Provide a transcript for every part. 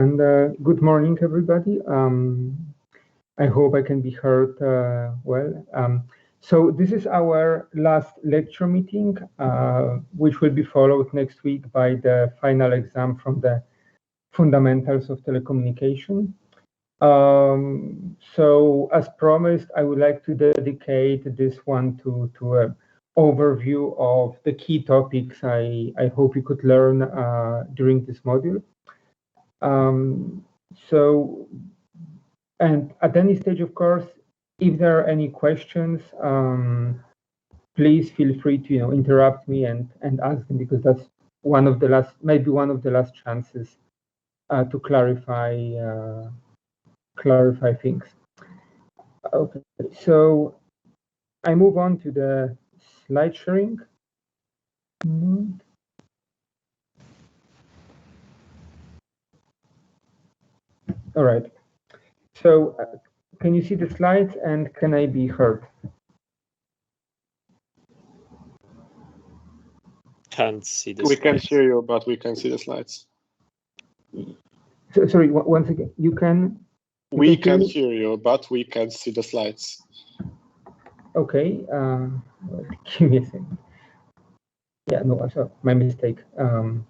And good morning, everybody. I hope I can be heard well. So this is our last lecture meeting, which will be followed next week by the final exam from the fundamentals of telecommunication. So as promised, I would like to dedicate this one to an overview of the key topics I hope you could learn during this module. And at any stage, of course, if there are any questions, please feel free to interrupt me and ask them, because that's maybe one of the last chances to clarify things. Okay, so I move on to the slide sharing. All right. So can you see the slides and can I be heard? Can't see the slides. We can hear you, but we can see the slides. So, sorry, once again, you can? We can hear you, but we can see the slides. Okay, give me a second. Yeah, no, sorry, my mistake. Now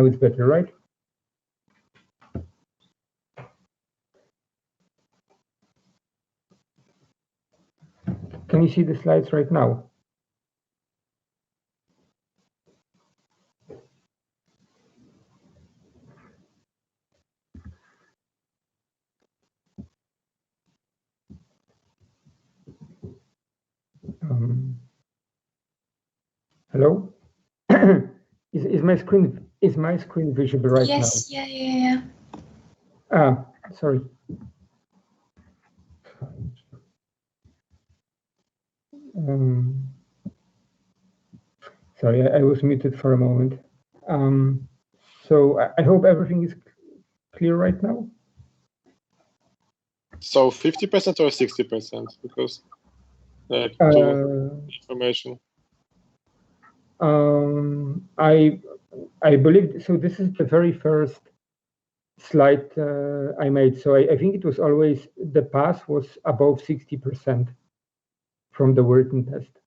it's better, right? Can you see the slides right now? Hello? is my screen visible right now? Yes, yeah. Sorry. Sorry, I was muted for a moment. So I hope everything is clear right now. So 50% or 60%? Because information. I believe so. This is the very first slide I made. So I think it was always the pass was above 60% from the written test.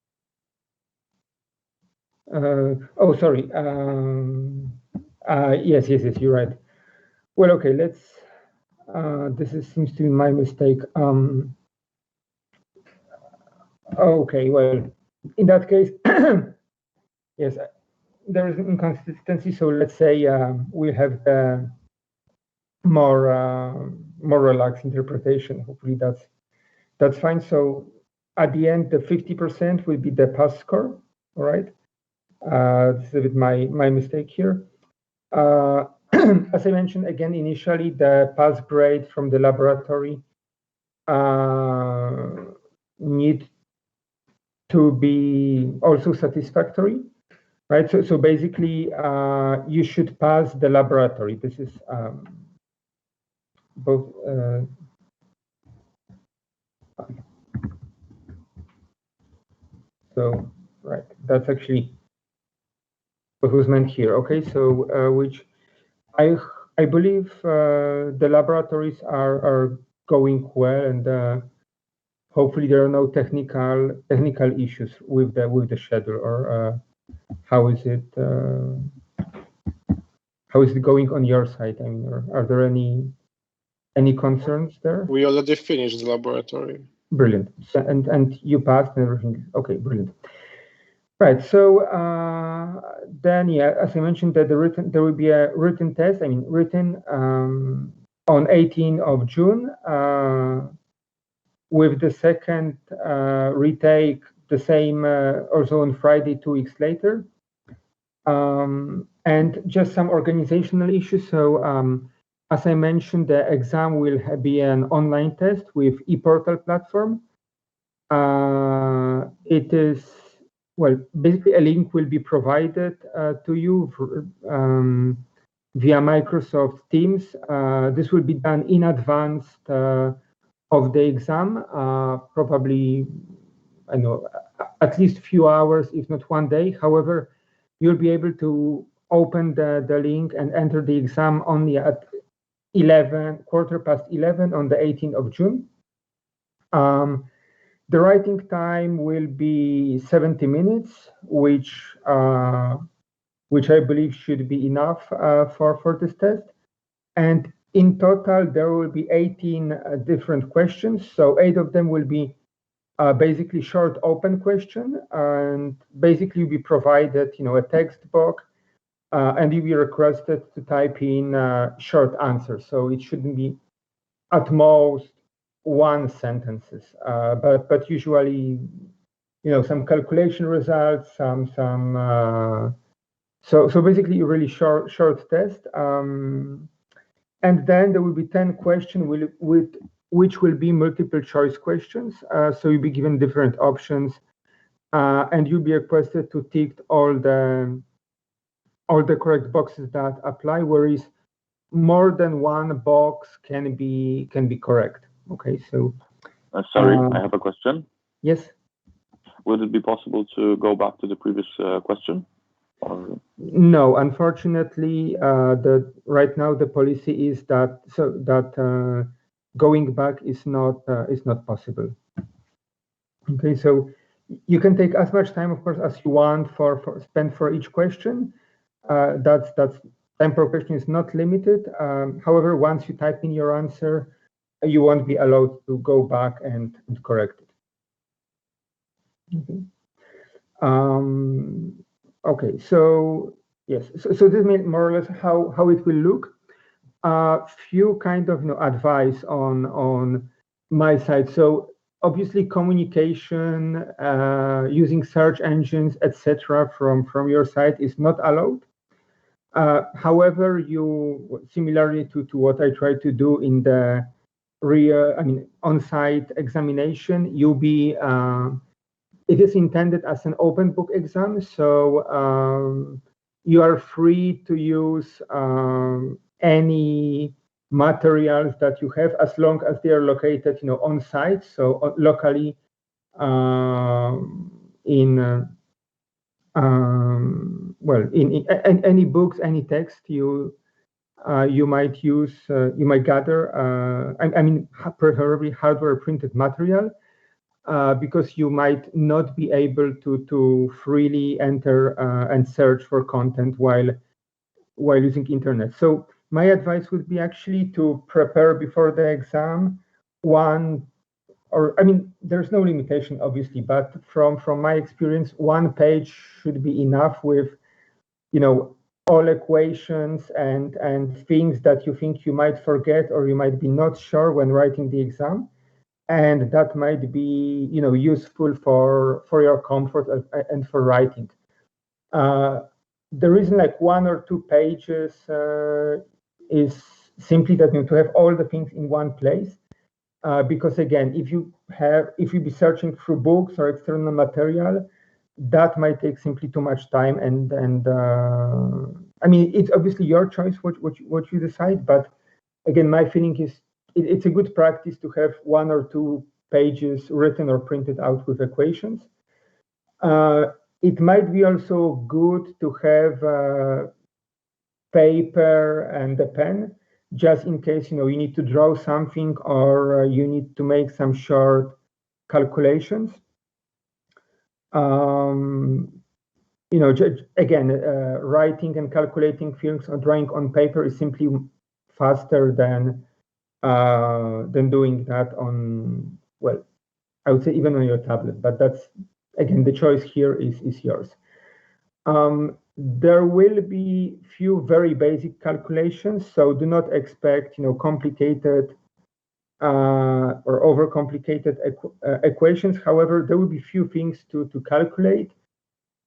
Oh, sorry. Yes, you're right. Well, okay, let's. Seems to be my mistake. Okay, well, in that case, yes, there is inconsistency. So let's say we have the more relaxed interpretation. Hopefully that's fine. So at the end, the 50% will be the pass score. All right. This is a bit my mistake here. As I mentioned again initially, the pass grade from the laboratory need to be also satisfactory, right? So basically, you should pass the laboratory. This is both. So right, that's actually what was meant here. Okay, so which I believe the laboratories are going well, and hopefully there are no technical issues with the schedule. Or how is it going on your side? I mean, are there any concerns there? We already finished the laboratory. Brilliant. So, and you passed and everything. Okay, brilliant. Right. So then, yeah, as I mentioned, that there will be a written test. I mean, written on 18th of June, with the second retake the same also on Friday, 2 weeks later. And just some organizational issues. So as I mentioned, the exam will be an online test with ePortal platform. It is, well, basically a link will be provided to you via Microsoft Teams. This will be done in advance of the exam, probably, I know, at least few hours, if not one day. However, you'll be able to open the link and enter the exam only at 11 on the 18th of June. The writing time will be 70 minutes, which I believe should be enough for this test. And in total, there will be 18 different questions. So 8 of them will be basically short open question, and basically you'll be provided, a text box, and you'll be requested to type in short answers. So it shouldn't be at most one sentences, but usually, some calculation results, so basically a really short test. And then there will be 10 questions which will be multiple choice questions. So you'll be given different options, and you'll be requested to tick all the correct boxes that apply, whereas more than one box can be correct. Okay, so sorry, I have a question. Yes. Would it be possible to go back to the previous question? Or? No, unfortunately, right now the policy is that going back is not possible. Okay, so you can take as much time, of course, as you want spend for each question. That's time per question is not limited. However, once you type in your answer, you won't be allowed to go back and correct it. Okay. Okay, so yes, so this means more or less how it will look. Few kind of advice on my side. So obviously communication using search engines, etc. from your side is not allowed. However, you similarly to what I try to do in the on-site examination, you'll be it is intended as an open book exam, so you are free to use any materials that you have as long as they are located, on site, so locally in any books, any text you might use, you might gather. Preferably hardware printed material. Because you might not be able to freely enter and search for content while using internet. So my advice would be actually to prepare before the exam there's no limitation obviously, but from my experience, 1 page should be enough with all equations and things that you think you might forget or you might be not sure when writing the exam. And that might be, useful for your comfort and for writing. The reason 1 or 2 pages is simply that to have all the things in one place. Because again, if you be searching through books or external material, that might take simply too much time. And it's obviously your choice what you decide. But again, my feeling is it's a good practice to have 1 or 2 pages written or printed out with equations. It might be also good to have paper and a pen, just in case you need to draw something or you need to make some short calculations. Again, writing and calculating things or drawing on paper is simply faster than doing that on, well, I would say even on your tablet, but that's, again, the choice here is yours. There will be few very basic calculations, so do not expect, complicated or overcomplicated equations. However, there will be few things to calculate.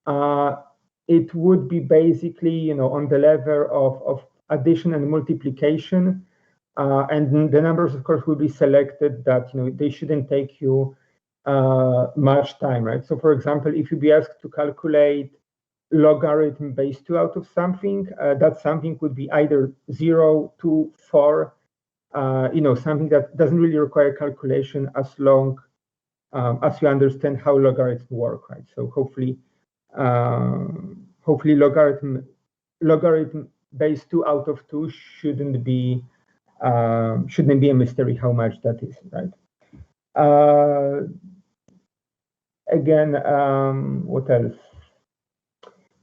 It would be basically, on the level of addition and multiplication. And the numbers, of course, will be selected that they shouldn't take you much time, right? So, for example, if you be asked to calculate logarithm base 2 out of something, that something would be either 0, 2, 4, something that doesn't really require calculation as long as you understand how logarithms work, right? So hopefully logarithm logarithm base 2 out of 2 shouldn't be a mystery how much that is, right? Again, what else?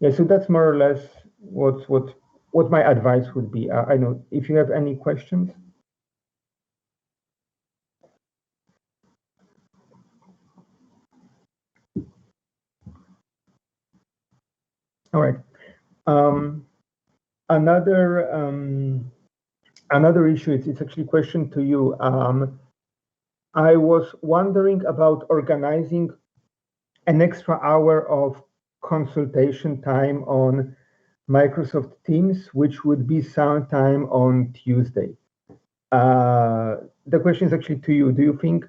Yeah, so that's more or less what my advice would be. I know if you have any questions. All right. Another issue, it's actually a question to you. I was wondering about organizing an extra hour of consultation time on Microsoft Teams, which would be sometime on Tuesday. The question is actually to you. Do you think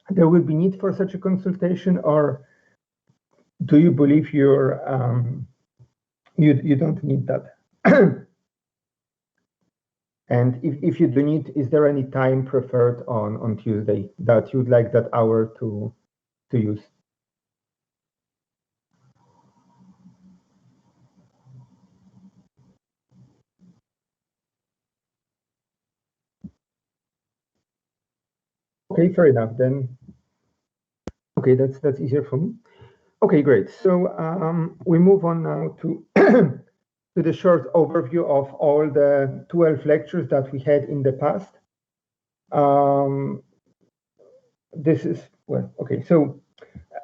there will be need for such a consultation, or do you believe you don't need that? And if you do need, is there any time preferred on Tuesday that you'd like that hour to use? Okay, fair enough then. Okay, that's easier for me. Okay, great. So we move on now to to the short overview of all the 12 lectures that we had in the past. This is, well, okay, so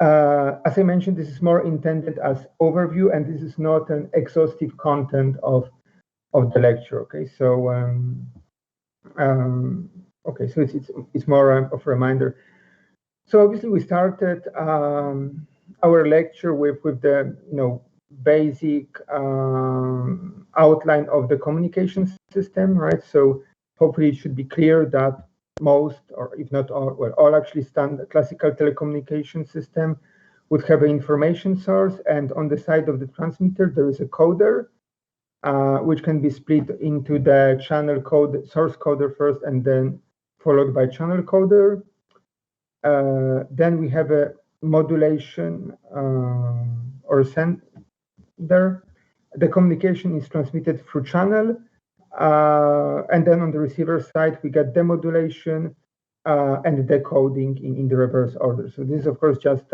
as I mentioned, this is more intended as overview, and this is not an exhaustive content of the lecture. Okay, so okay, so it's more of a reminder. So obviously we started our lecture with the basic outline of the communication system, right? So hopefully it should be clear that most, or if not all, well, all actually standard classical telecommunication system would have an information source, and on the side of the transmitter there is a coder, which can be split into the channel code, source coder first, and then followed by channel coder. Then we have a modulation or sender. The communication is transmitted through channel, and then on the receiver side we get demodulation and decoding in the reverse order. So this is of course just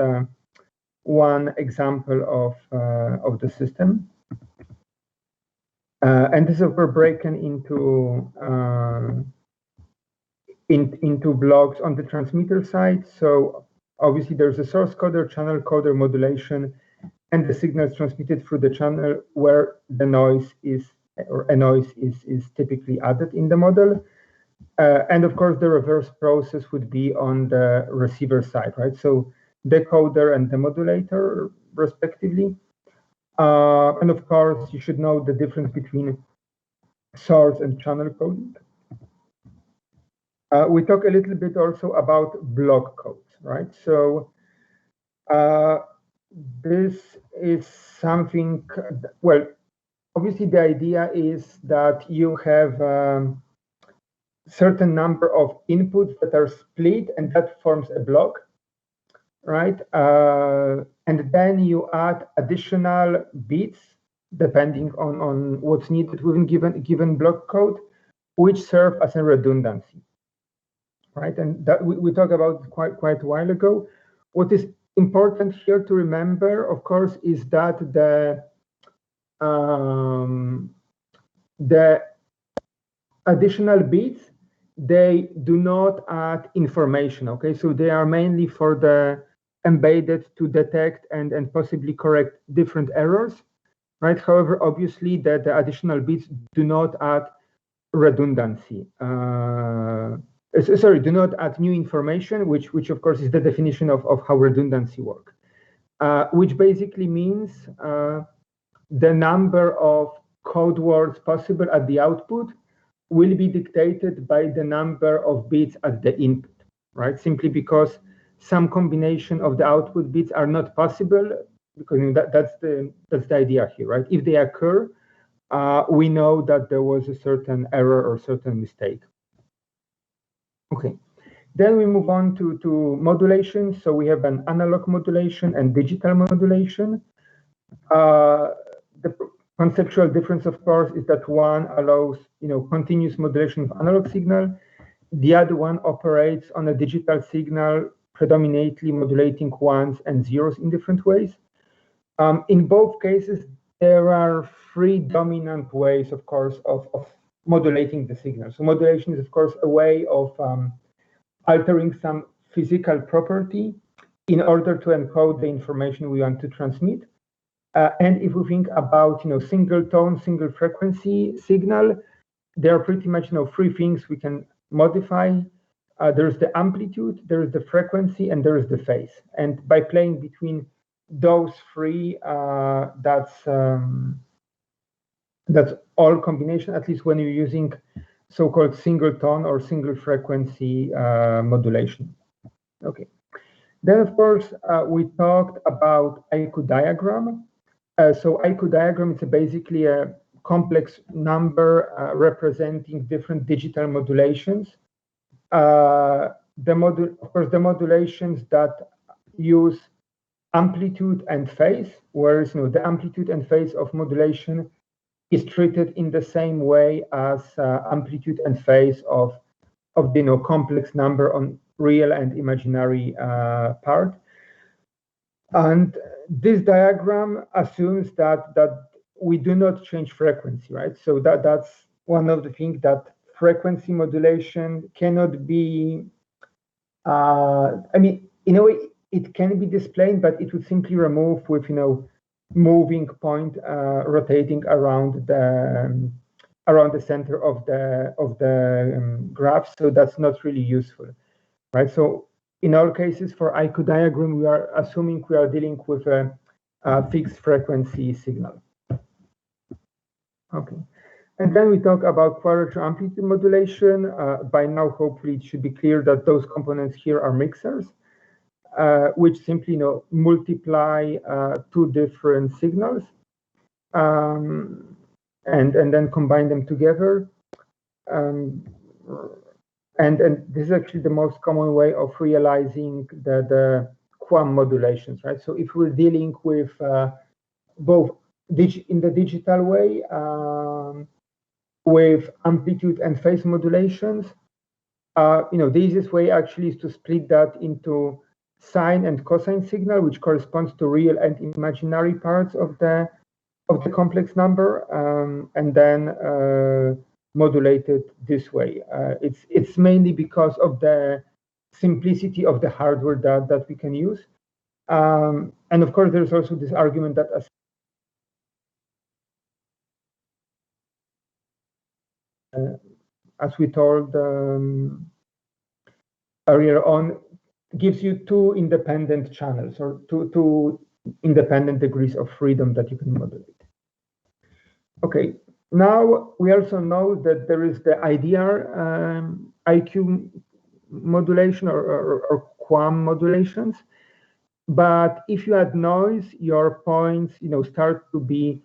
one example of the system. And this is we're breaking into blocks on the transmitter side. So obviously there's a source coder, channel coder, modulation, and the signal is transmitted through the channel where the noise is, or a noise is typically added in the model. And of course the reverse process would be on the receiver side, right? So decoder and demodulator respectively. And of course, you should know the difference between source and channel coding. We talk a little bit also about block codes, right? So this is something, well, obviously the idea is that you have certain number of inputs that are split, and that forms a block, right? And then you add additional bits depending on what's needed within given block code, which serve as a redundancy, right? And that we talked about quite a while ago. What is important here to remember, of course, is that the additional bits, they do not add information, okay? So they are mainly for the embedded to detect and possibly correct different errors, right? However, obviously the additional bits do not add redundancy. Sorry, do not add new information, which of course is the definition of how redundancy works, which basically means the number of code words possible at the output will be dictated by the number of bits at the input, right? Simply because some combination of the output bits are not possible, because that's the idea here, right? If they occur, we know that there was a certain error or certain mistake. Okay, then we move on to modulation. So we have an analog modulation and digital modulation. conceptual difference, of course, is that one allows, continuous modulation of analog signal. The other one operates on a digital signal, predominantly modulating ones and zeros in different ways. In both cases, there are three dominant ways, of course, of modulating the signal. So modulation is, of course, a way of altering some physical property in order to encode the information we want to transmit. And if we think about, single tone, single frequency signal, there are pretty much, three things we can modify. There's the amplitude, there is the frequency, and there is the phase. And by playing between those three, that's all combination, at least when you're using so-called single tone or single frequency modulation. Okay. Then, of course, we talked about IQ diagram. So IQ diagram is basically a complex number representing different digital modulations. Of course, the modulations that use amplitude and phase, whereas the amplitude and phase of modulation is treated in the same way as amplitude and phase of the complex number on real and imaginary part. And this diagram assumes that we do not change frequency, right? So that's one of the things, that frequency modulation cannot be, I mean, in a way, it can be displayed, but it would simply remove with, moving point rotating around the center of the graph. So that's not really useful, right? So in all cases for IQ diagram, we are assuming we are dealing with a fixed frequency signal. Okay. And then we talk about quadrature amplitude modulation. By now, hopefully, it should be clear that those components here are mixers, which simply multiply two different signals and then combine them together. And this is actually the most common way of realizing the QAM modulations, right? So if we're dealing with both in the digital way, with amplitude and phase modulations, the easiest way actually is to split that into sine and cosine signal, which corresponds to real and imaginary parts of the complex number, and then modulate it this way. It's mainly because of the simplicity of the hardware that we can use. And of course, there's also this argument that as we told earlier on, gives you two independent channels, or two independent degrees of freedom that you can modulate. Okay, now we also know that there is the IDR IQ modulation or QAM modulations. But if you add noise, your points, start to be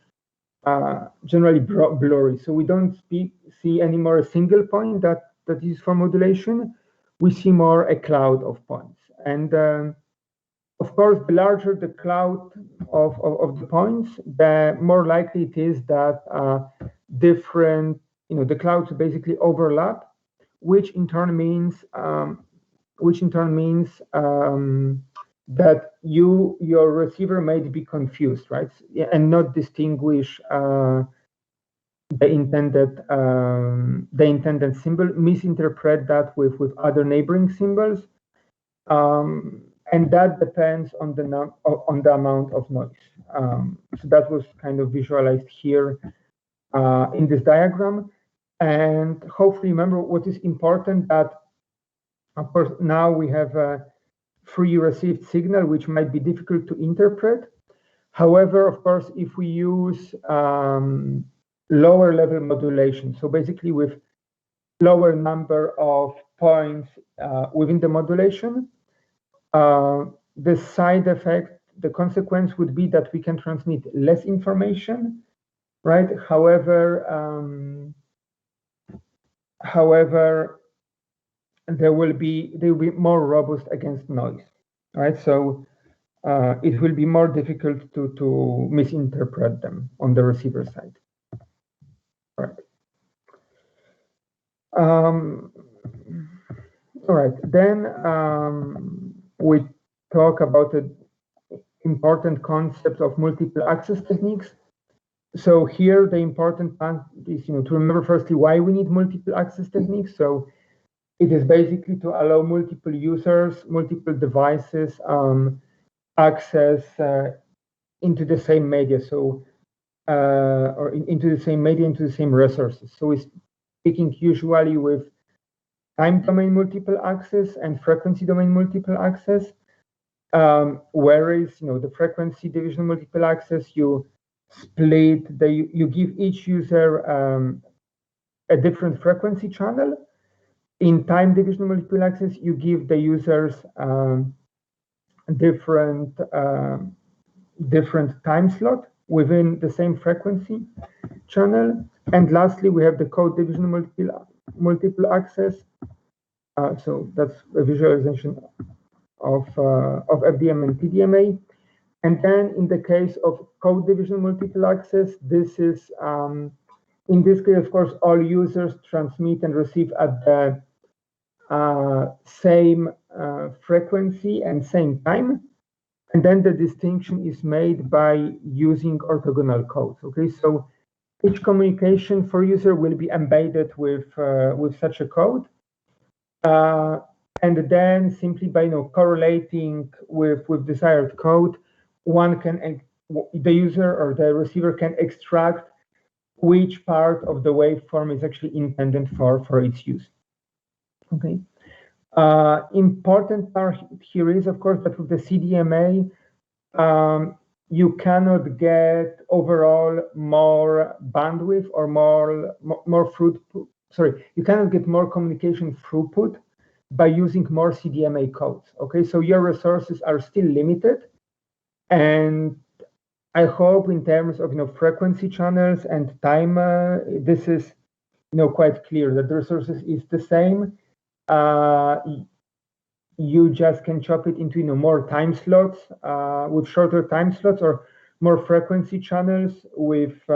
generally blurry. So we don't see anymore a single point that is for modulation. We see more a cloud of points. And of course, the larger the cloud of the points, the more likely it is that different, the clouds basically overlap, which in turn means that your receiver might be confused, right, and not distinguish the intended symbol, misinterpret that with other neighboring symbols, and that depends on the amount of noise. So that was kind of visualized here in this diagram, and hopefully remember what is important, that of course now we have a free received signal, which might be difficult to interpret. However, of course, if we use lower level modulation, so basically with lower number of points within the modulation, the side effect, the consequence would be that we can transmit less information, right? However, they will be more robust against noise, right? So it will be more difficult to misinterpret them on the receiver side. All right. Then we talk about the important concept of multiple access techniques. So here the important part is to remember firstly why we need multiple access techniques. So it is basically to allow multiple users, multiple devices access into the same media. So or into the same media, into the same resources. So we're speaking usually with time domain multiple access and frequency domain multiple access. Whereas the frequency division multiple access, you split you give each user a different frequency channel. In time division multiple access, you give the users different time slot within the same frequency channel. And lastly, we have the code division multiple access. So that's a visualization of FDM and PDMA. And then in the case of code division multiple access, this is, in this case, of course, all users transmit and receive at the same frequency and same time. And then the distinction is made by using orthogonal codes. Okay, so each communication for user will be embedded with such a code. And then simply by correlating with desired code, the user or the receiver can extract which part of the waveform is actually intended for its use. Okay. Important part here is, of course, that with the CDMA, you cannot get overall more bandwidth or more throughput. Sorry, you cannot get more communication throughput by using more CDMA codes. Okay, so your resources are still limited, and I hope in terms of frequency channels and time, this is quite clear that the resources is the same. You just can chop it into more time slots with shorter time slots, or more frequency channels with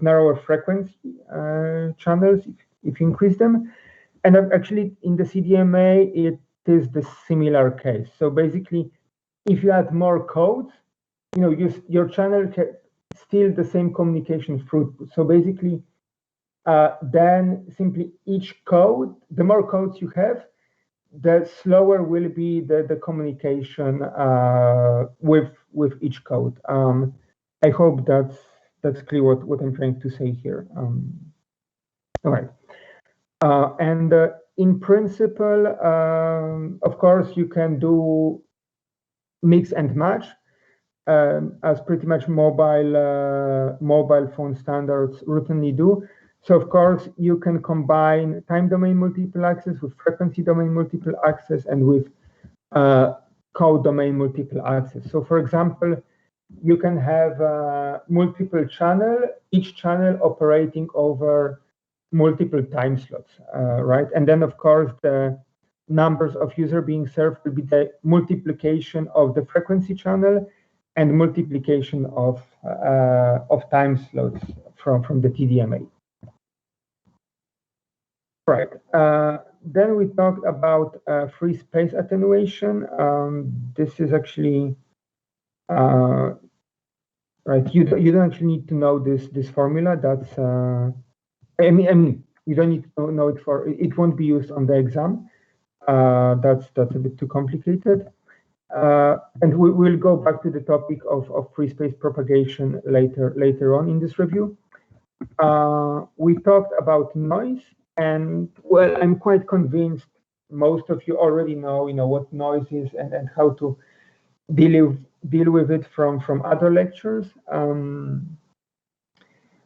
narrower frequency channels if you increase them. And actually in the CDMA it is the similar case. So basically, if you add more codes, your channel can still the same communication throughput. So basically, then simply each code, the more codes you have, the slower will be the communication with each code. I hope that's clear what I'm trying to say here. All right, and in principle, of course, you can do mix and match, as pretty much mobile phone standards routinely do. So of course, you can combine time domain multiple access with frequency domain multiple access and with code domain multiple access. So for example, you can have multiple channel, each channel operating over multiple time slots, right? And then of course, the numbers of users being served will be the multiplication of the frequency channel and multiplication of time slots from the TDMA. Right. Then we talked about free space attenuation. This is actually right. You don't actually need to know this formula. That's I mean you don't need to know it for it. Won't be used on the exam. That's a bit too complicated. And we'll go back to the topic of free space propagation later on in this review. We talked about noise, and well, I'm quite convinced most of you already know what noise is and how to deal with it from other lectures.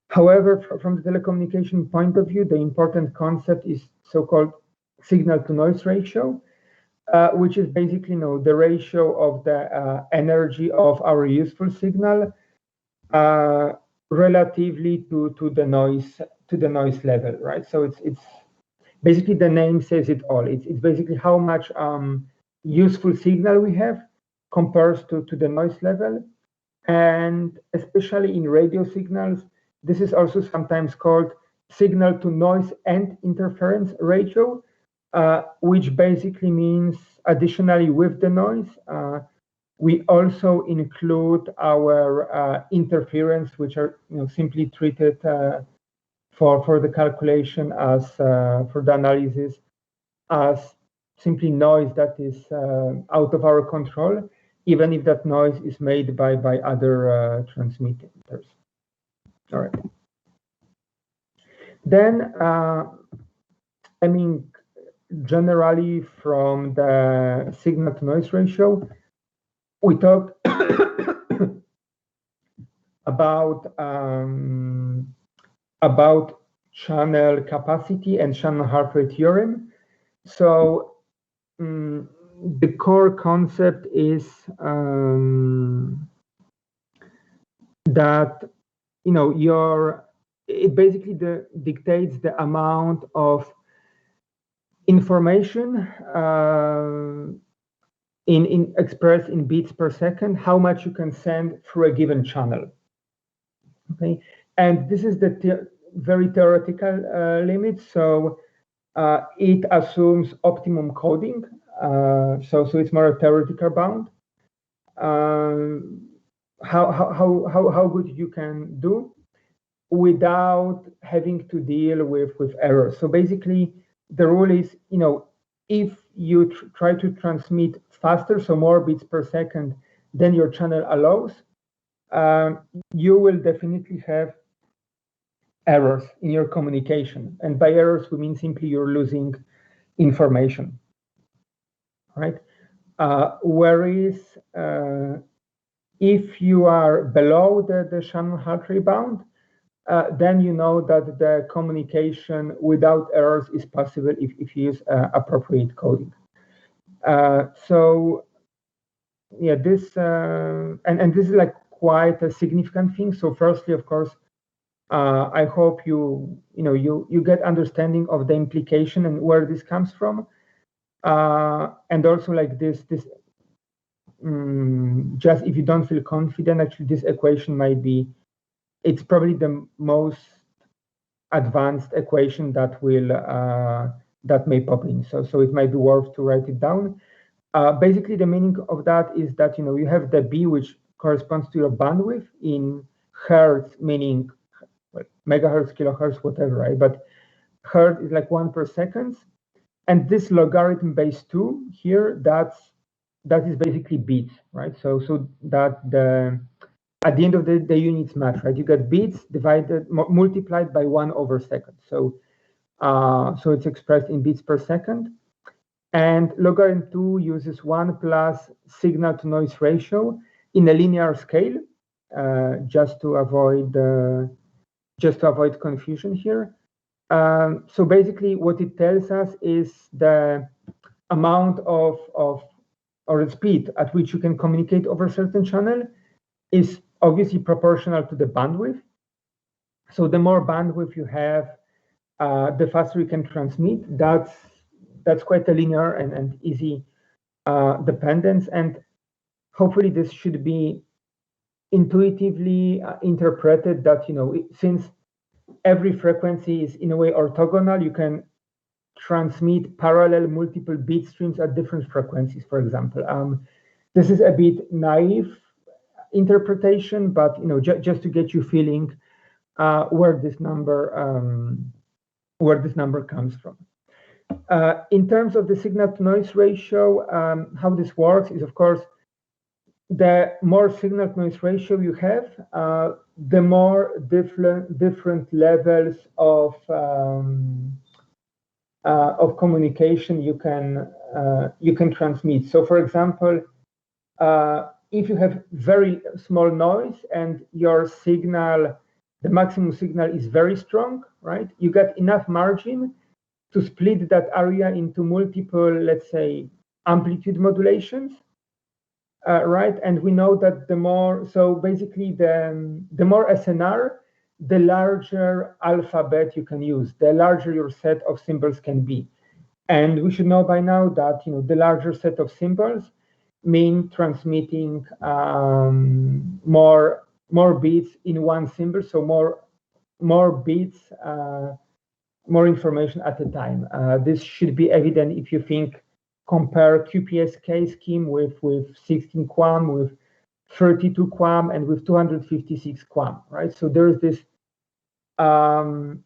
However, from the telecommunication point of view, the important concept is so-called signal to noise ratio, which is basically the ratio of the energy of our useful signal relatively to the noise level, right? So it's basically, the name says it all. It's basically how much useful signal we have compares to the noise level. And especially in radio signals, this is also sometimes called signal to noise and interference ratio, which basically means additionally with the noise, we also include our interference, which are simply treated for the calculation as for the analysis as simply noise that is out of our control, even if that noise is made by other transmitters. All right. Then, I mean, generally from the signal to noise ratio, we talked about channel capacity and channel heart rate theorem. So the core concept is that it basically dictates the amount of information expressed in bits per second, how much you can send through a given channel. Okay, and this is the very theoretical limit. So it assumes optimum coding. So it's more a theoretical bound. How good you can do without having to deal with errors. So basically, the rule is, if you try to transmit faster, so more bits per second than your channel allows, you will definitely have errors in your communication. And by errors, we mean simply you're losing information, right? Whereas if you are below the channel heart rate bound, then you know that the communication without errors is possible if you use appropriate coding. So yeah, this and this is like quite a significant thing. So firstly, of course, I hope you get understanding of the implication and where this comes from, and also like this just if you don't feel confident, actually this equation might be, it's probably the most advanced equation that will that may pop in. So it might be worth to write it down. Basically, the meaning of that is that you have the B, which corresponds to your bandwidth in hertz, meaning megahertz, kilohertz, whatever, right? But hertz is like 1 per second, and this logarithm base 2 here, that is basically bits, right? So that at the end of the units match, right? You get bits divided multiplied by 1/second. So it's expressed in bits per second. And logarithm 2 uses 1 plus signal to noise ratio in a linear scale, just to avoid confusion here. So basically, what it tells us is the amount of or the speed at which you can communicate over a certain channel is obviously proportional to the bandwidth. So the more bandwidth you have, the faster you can transmit. That's quite a linear and easy dependence, and hopefully this should be intuitively interpreted that since every frequency is in a way orthogonal, you can transmit parallel multiple bit streams at different frequencies, for example. This is a bit naive interpretation, but just to get you feeling where this number comes from. In terms of the signal to noise ratio, how this works is, of course, the more signal to noise ratio you have, the more different levels of communication you can transmit. So, for example, if you have very small noise and your signal, the maximum signal is very strong, right? You get enough margin to split that area into multiple, let's say, amplitude modulations, right? And we know that the more, so basically the more SNR, the larger alphabet you can use, the larger your set of symbols can be. And we should know by now that the larger set of symbols mean transmitting more bits in one symbol, so more bits, more information at a time. This should be evident if you compare QPSK scheme with 16 QAM, with 32 QAM, and with 256 QAM, right? So there's this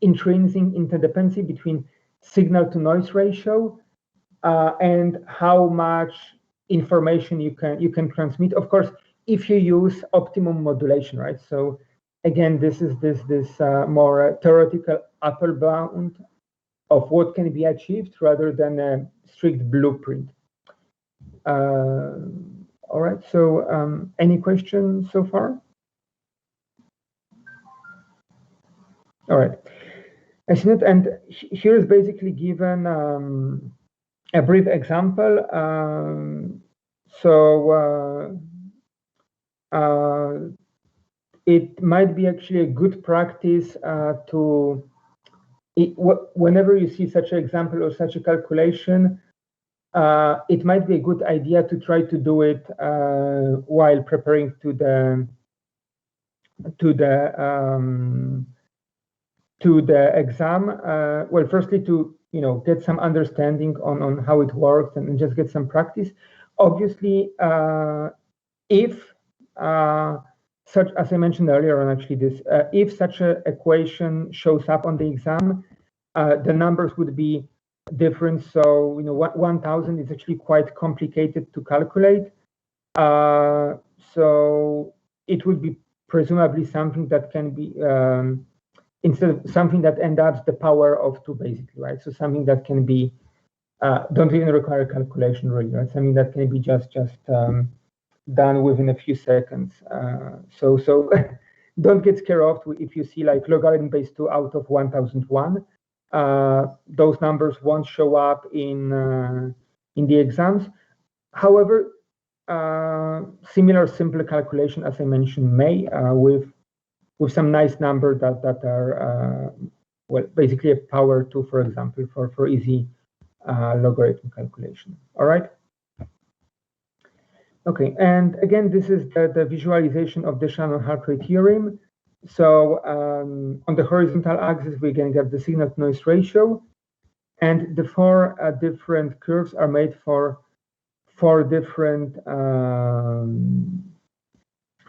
intrinsic interdependency between signal to noise ratio and how much information you can transmit. Of course, if you use optimum modulation, right? So again, this is this more theoretical upper bound of what can be achieved rather than a strict blueprint. All right, so any questions so far? All right, and here is basically given a brief example. It might be actually a good practice whenever you see such an example or such a calculation, it might be a good idea to try to do it while preparing to the exam. Well, firstly, to get some understanding on how it works and just get some practice. Obviously, if such, as I mentioned earlier on, actually if such an equation shows up on the exam, the numbers would be different. So 1,000 is actually quite complicated to calculate. So it would be presumably something that can be instead of something that ends up the power of 2, basically, right? So something that can be don't even require calculation, really, right? Something that can be just done within a few seconds. So don't get scared off if you see like logarithm base 2 out of 1001. Those numbers won't show up in the exams. However, similar simple calculation, as I mentioned, may with some nice numbers that are well, basically a power 2, for example, for easy logarithm calculation. All right. Okay, and again, this is the visualization of the Shannon-Hartree theorem. So on the horizontal axis, we can get the signal-to-noise ratio, and the 4 different curves are made for 4 different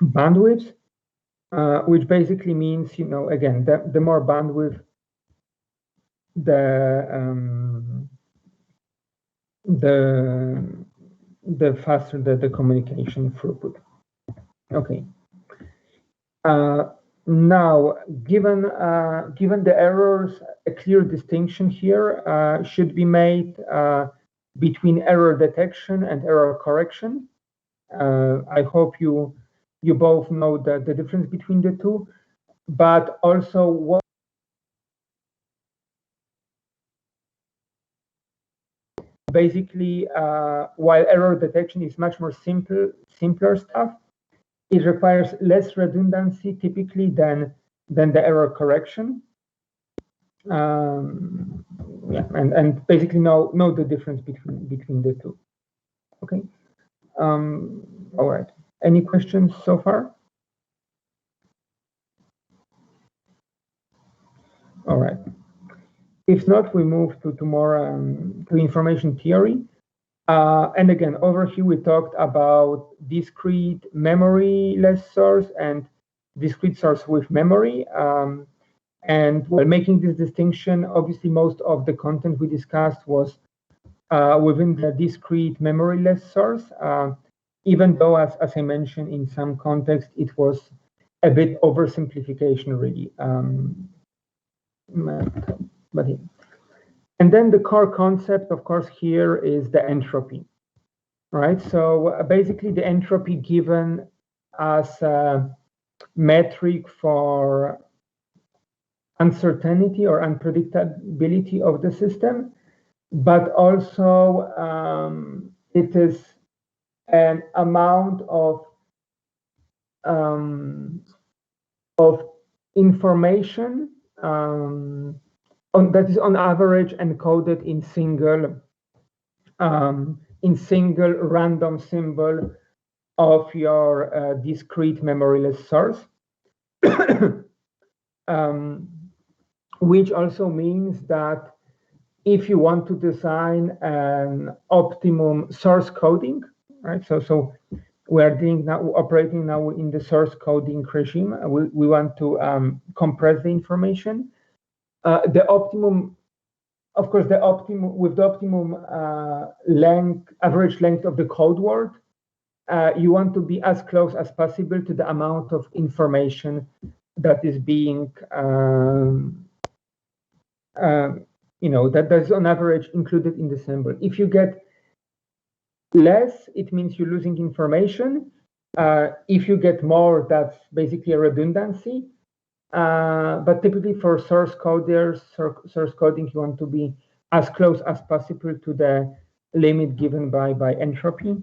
bandwidths, which basically means, again, the more bandwidth, the faster the communication throughput. Okay. Now, given the errors, a clear distinction here should be made between error detection and error correction. I hope you both know the difference between the two, but also what basically while error detection is much more simpler stuff, it requires less redundancy typically than the error correction. Yeah, and basically know the difference between the two. Okay. All right. Any questions so far? All right. If not, we move to more to information theory. And again, over here we talked about discrete memory-less source and discrete source with memory. And while making this distinction, obviously most of the content we discussed was within the discrete memory-less source, even though, as I mentioned, in some context, it was a bit oversimplification, really. But yeah. And then the core concept, of course, here is the entropy, right? So basically the entropy given as a metric for uncertainty or unpredictability of the system, but also it is an amount of information that is on average encoded in single in single random symbol of your discrete memoryless source, which also means that if you want to design an optimum source coding, right? So we are operating now in the source coding regime. We want to compress the information. The optimum, of course, the optimum average length of the code word. You want to be as close as possible to the amount of information that is being that's on average included in the symbol. If you get less, it means you're losing information. If you get more, that's basically a redundancy. But typically for source coding, you want to be as close as possible to the limit given by entropy.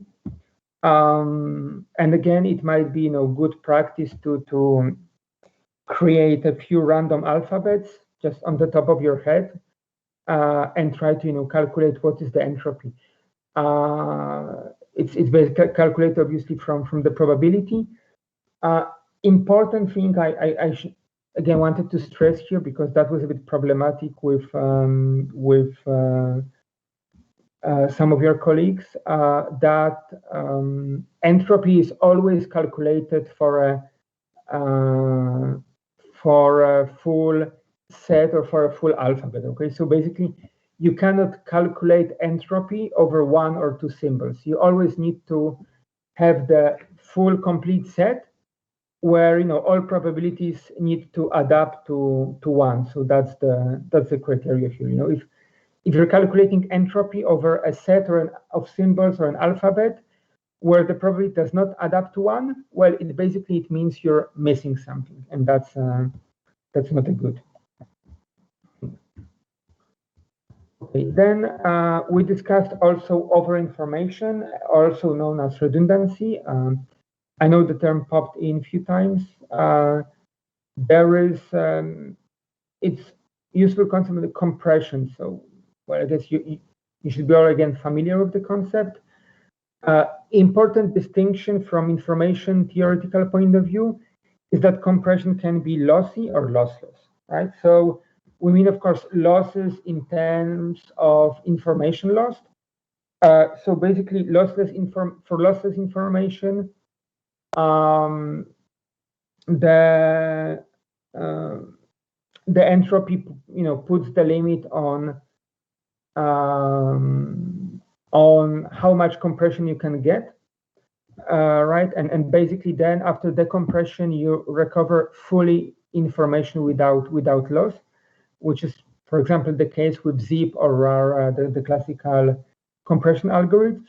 And again, it might be good practice to create a few random alphabets just on the top of your head and try to calculate what is the entropy. It's basically calculated obviously from the probability. Important thing I again wanted to stress here, because that was a bit problematic with some of your colleagues, that entropy is always calculated for a full set or for a full alphabet. Okay, so basically you cannot calculate entropy over one or two symbols. You always need to have the full complete set where all probabilities need to adapt to one. So that's the criteria here. If you're calculating entropy over a set of symbols or an alphabet where the probability does not adapt to one, well, it means you're missing something, and that's not a good. Okay, then we discussed also overinformation, also known as redundancy. I know the term popped in a few times. There is, it's useful concept of the compression. So, well, I guess you should be all again familiar with the concept. Important distinction from information theoretical point of view is that compression can be lossy or lossless, right? So we mean, of course, losses in terms of information lost. So basically, lossless information, the entropy, puts the limit on how much compression you can get, right? And basically, then after decompression, you recover fully information without loss, which is, for example, the case with zip or RAR, the classical compression algorithms.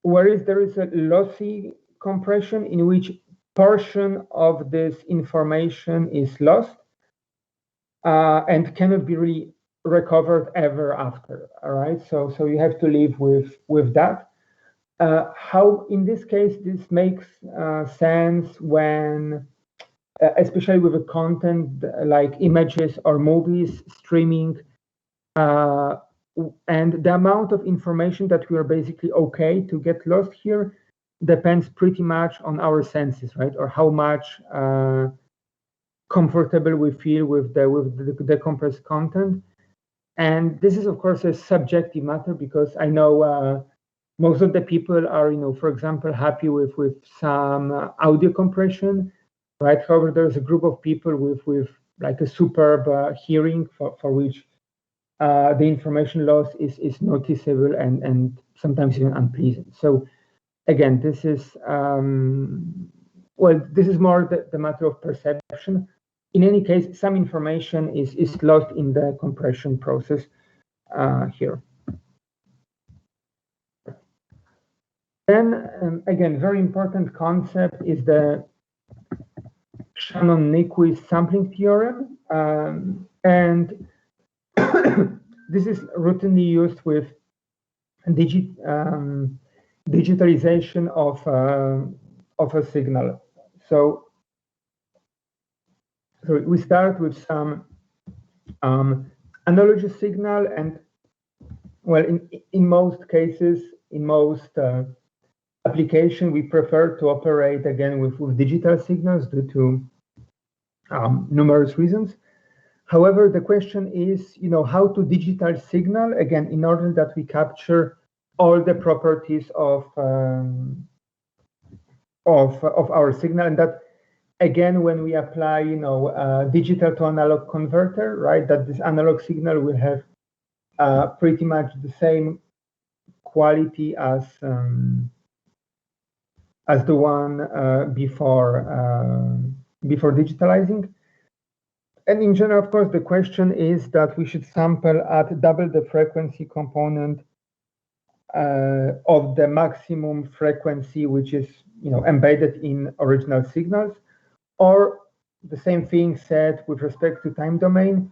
Whereas there is a lossy compression in which portion of this information is lost and cannot be really recovered ever after. All right, so you have to live with that. How in this case this makes sense when, especially with a content like images or movies streaming, and the amount of information that we are basically okay to get lost here depends pretty much on our senses, right? Or how much comfortable we feel with the compressed content. And this is, of course, a subjective matter, because I know most of the people are, for example, happy with some audio compression, right? However, there's a group of people with like a superb hearing for which the information loss is noticeable and sometimes even unpleasant. So again, this is this is more the matter of perception. In any case, some information is lost in the compression process here. Then again, very important concept is the Shannon-Nyquist sampling theorem, and this is routinely used with digitalization of a signal. So we start with some analogous signal, and well, in most cases, in most application, we prefer to operate again with digital signals due to numerous reasons. However, the question is, how to digital signal again in order that we capture all the properties of our signal, and that again, when we apply, digital to analog converter, right, that this analog signal will have pretty much the same quality as the one before digitalizing. And in general, of course, the question is that we should sample at double the frequency component of the maximum frequency, which is embedded in original signals, or the same thing said with respect to time domain.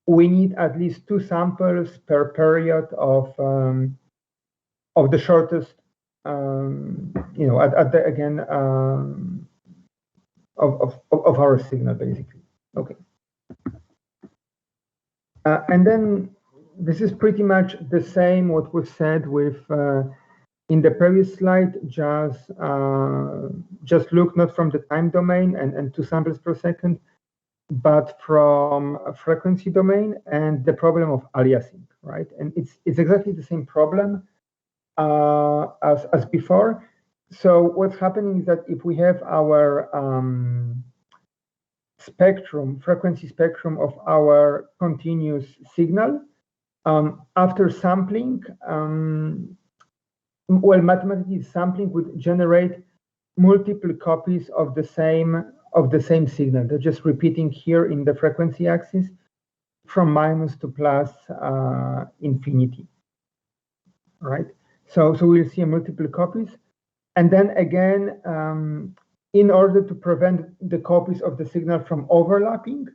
We need at least 2 samples per period of the shortest, at the again of our signal, basically. Okay. And then this is pretty much the same what was said with in the previous slide. Just look not from the time domain and 2 samples per second, but from a frequency domain and the problem of aliasing, right? And it's exactly the same problem as before. So what's happening is that if we have our frequency spectrum of our continuous signal, after sampling, mathematically sampling would generate multiple copies of the same signal. They're just repeating here in the frequency axis from minus to plus infinity, right? So we'll see multiple copies, and then again, in order to prevent the copies of the signal from overlapping,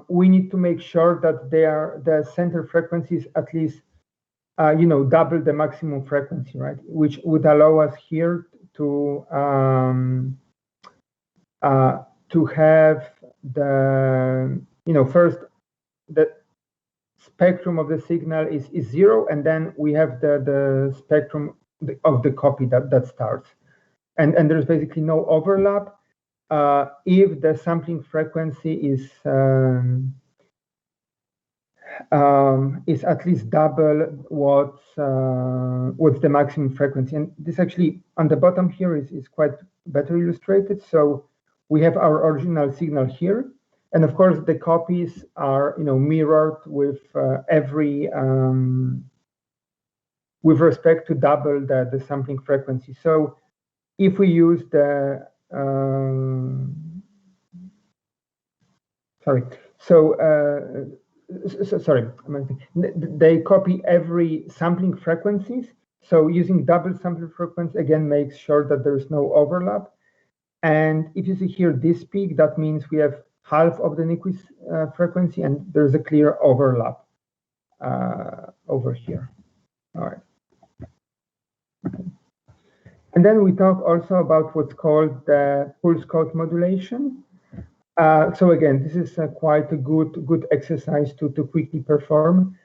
we need to make sure that the center frequency is at least double the maximum frequency, right? Which would allow us here to have the first the spectrum of the signal is 0, and then we have the spectrum of the copy that starts, and there's basically no overlap if the sampling frequency is at least double what's the maximum frequency. And this actually on the bottom here is quite better illustrated. So we have our original signal here, and of course the copies are mirrored with every with respect to double the sampling frequency. So if we use the they copy every sampling frequencies. So using double sampling frequency again makes sure that there is no overlap. And if you see here this peak, that means we have half of the Nyquist frequency, and there's a clear overlap over here. All right. Okay. And then we talk also about what's called the pulse code modulation. So again, this is quite a good exercise to quickly perform.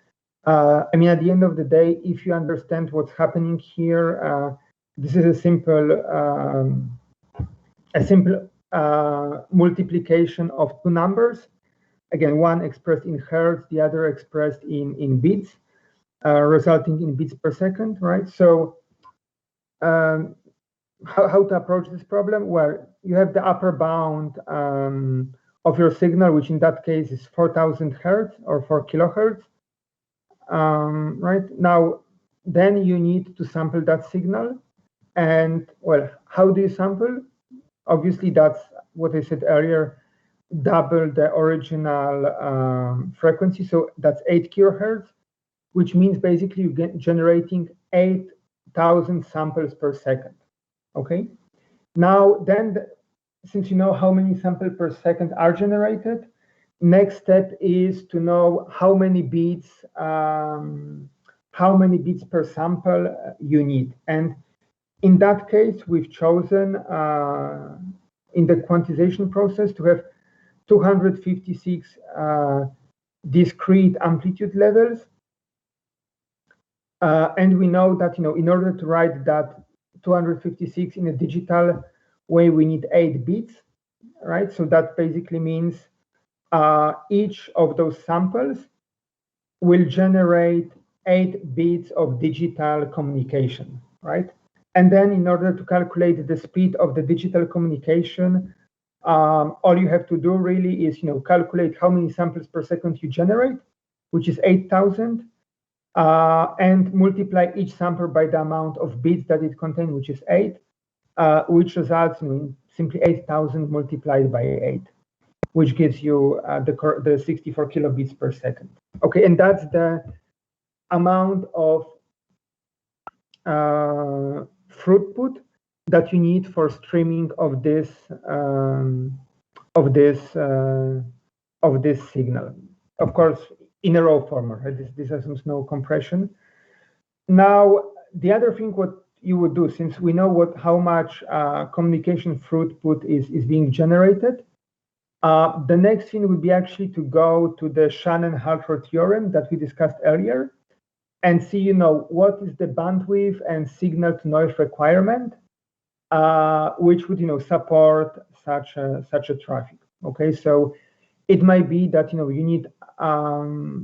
I mean, at the end of the day, if you understand what's happening here, this is a simple multiplication of 2 numbers. Again, one expressed in hertz, the other expressed in bits, resulting in bits per second, right? So how to approach this problem? Well, you have the upper bound of your signal, which in that case is 4,000 hertz or 4 kilohertz, right? Now, then you need to sample that signal. And well, how do you sample? Obviously, that's what I said earlier, double the original frequency. So that's 8 kilohertz, which means basically you get generating 8,000 samples per second. Okay. Now, then, since you know how many samples per second are generated, next step is to know how many beats per sample you need. And in that case, we've chosen in the quantization process to have 256 discrete amplitude levels. And we know that, in order to write that 256 in a digital way, we need 8 bits, right? So that basically means each of those samples will generate 8 bits of digital communication, right? And then in order to calculate the speed of the digital communication, all you have to do really is, calculate how many samples per second you generate, which is 8,000, and multiply each sample by the amount of bits that it contains, which is 8, which results in simply 8,000 multiplied by 8, which gives you the 64 kilobits per second. Okay, and that's the amount of throughput that you need for streaming of this signal. Of course, in a raw format. Right? This assumes no compression. Now, the other thing what you would do, since we know how much communication throughput is being generated, the next thing would be actually to go to the Shannon-Hartrott theorem that we discussed earlier and see, what is the bandwidth and signal-to-noise requirement, which would, support such a traffic. Okay, so it might be that you need,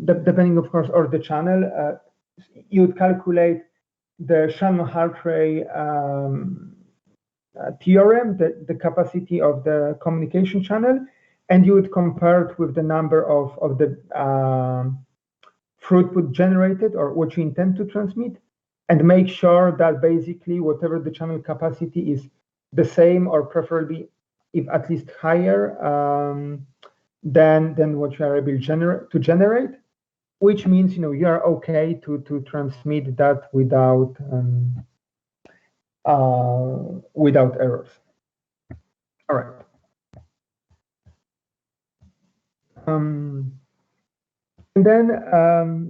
depending, of course, on the channel, you would calculate the Shannon-Hartrott theorem, the capacity of the communication channel, and you would compare it with the number of the throughput generated or what you intend to transmit, and make sure that basically whatever the channel capacity is the same or preferably if at least higher than what you are able to generate, which means you are okay to transmit that without errors. All right. And then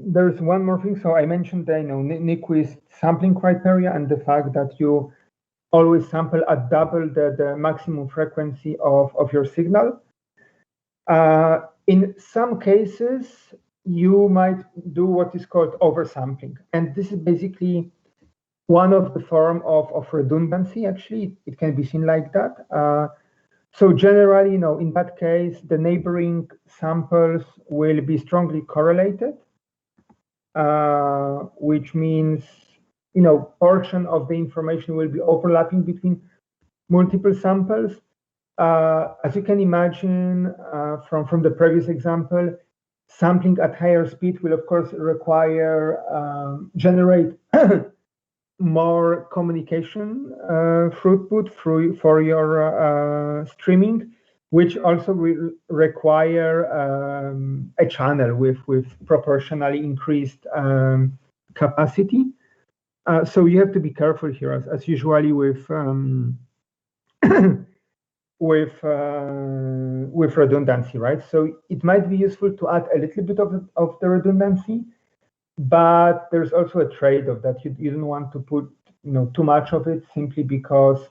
there's one more thing. So I mentioned the Nyquist sampling criteria and the fact that you always sample at double the maximum frequency of your signal. In some cases, you might do what is called oversampling, and this is basically one of the form of redundancy. Actually, it can be seen like that. So generally, in that case, the neighboring samples will be strongly correlated, which means, portion of the information will be overlapping between multiple samples. As you can imagine from the previous example, sampling at higher speed will, of course, generate more communication throughput for your streaming, which also will require a channel with proportionally increased capacity. So you have to be careful here, as usually with redundancy, right? So it might be useful to add a little bit of the redundancy, but there's also a trade-off that you don't want to put too much of it, simply because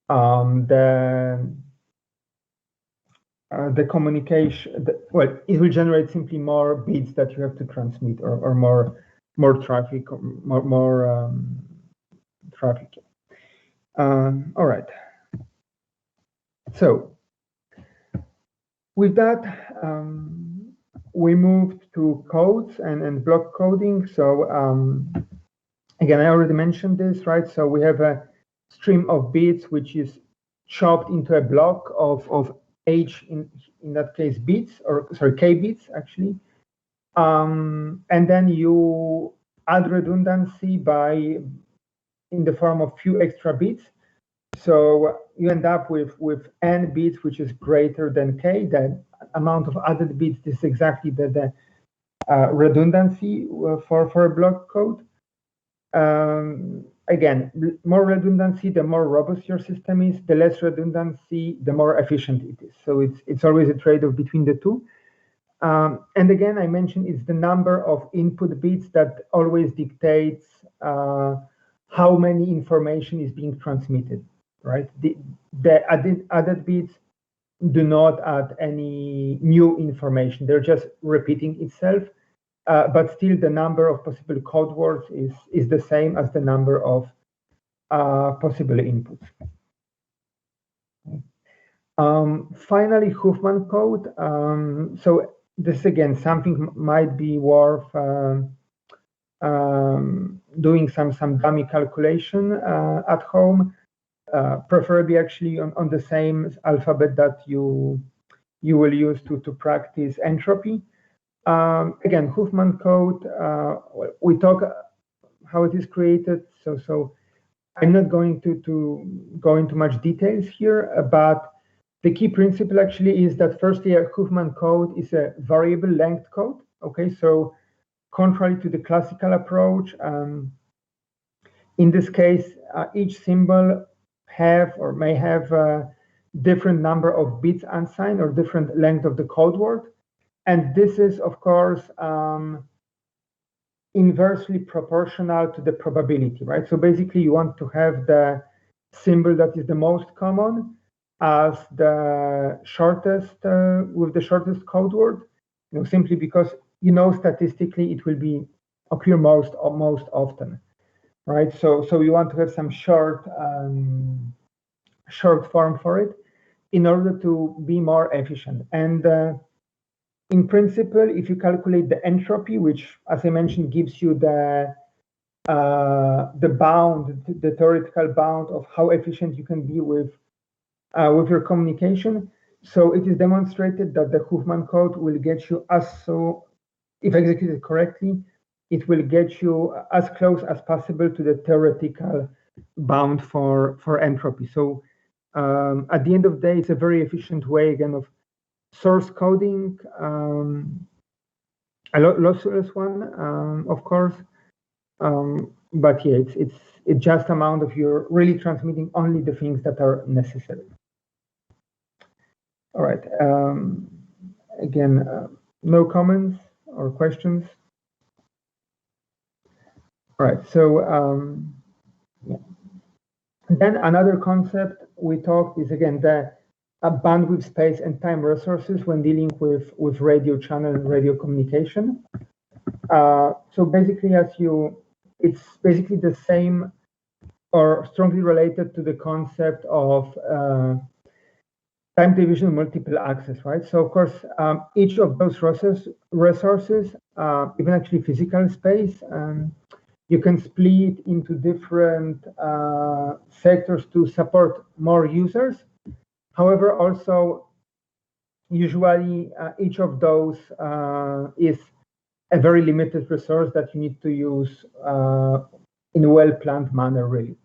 the communication, it will generate simply more bits that you have to transmit, or more traffic, more traffic. All right. So with that, we moved to codes and block coding. So again, I already mentioned this, right? So we have a stream of bits which is chopped into a block of h, in that case, bits, or sorry, k bits actually. And then you add redundancy in the form of few extra bits. So you end up with n bits, which is greater than k. The amount of added bits is exactly the redundancy for a block code. Again, more redundancy, the more robust your system is. The less redundancy, the more efficient it is. So it's always a trade-off between the two. And again, I mentioned it's the number of input bits that always dictates how many information is being transmitted, right? The added bits do not add any new information. They're just repeating itself. but still the number of possible code words is the same as the number of possible inputs. Finally, Huffman code. So this again, something might be worth doing some dummy calculation at home, preferably actually on the same alphabet that you will use to practice entropy. Again, Huffman code, we talk how it is created, so I'm not going to go into much details here, but the key principle actually is that firstly, a Huffman code is a variable length code. Okay, so contrary to the classical approach, in this case, each symbol have or may have a different number of bits unsigned or different length of the code word. And this is, of course, inversely proportional to the probability, right? So basically, you want to have the symbol that is the most common as the shortest, with the shortest code word, simply because statistically it will be occur most often, right? So you want to have some short form for it in order to be more efficient. And in principle, if you calculate the entropy, which, as I mentioned, gives you the bound, the theoretical bound of how efficient you can be with your communication. So it is demonstrated that the Huffman code will get you if executed correctly, it will get you as close as possible to the theoretical bound for entropy. So at the end of the day, it's a very efficient way, again, of source coding, a lossless one, of course. But yeah, it's just amount of you're really transmitting only the things that are necessary. All right. Again, no comments or questions. All right. So yeah. Then another concept we talked is again the bandwidth, space, and time resources when dealing with radio channel and radio communication. So basically, it's basically the same or strongly related to the concept of time division multiple access, right? So of course, each of those resources, even actually physical space, you can split into different sectors to support more users. However, also usually each of those is a very limited resource that you need to use in a well-planned manner, really,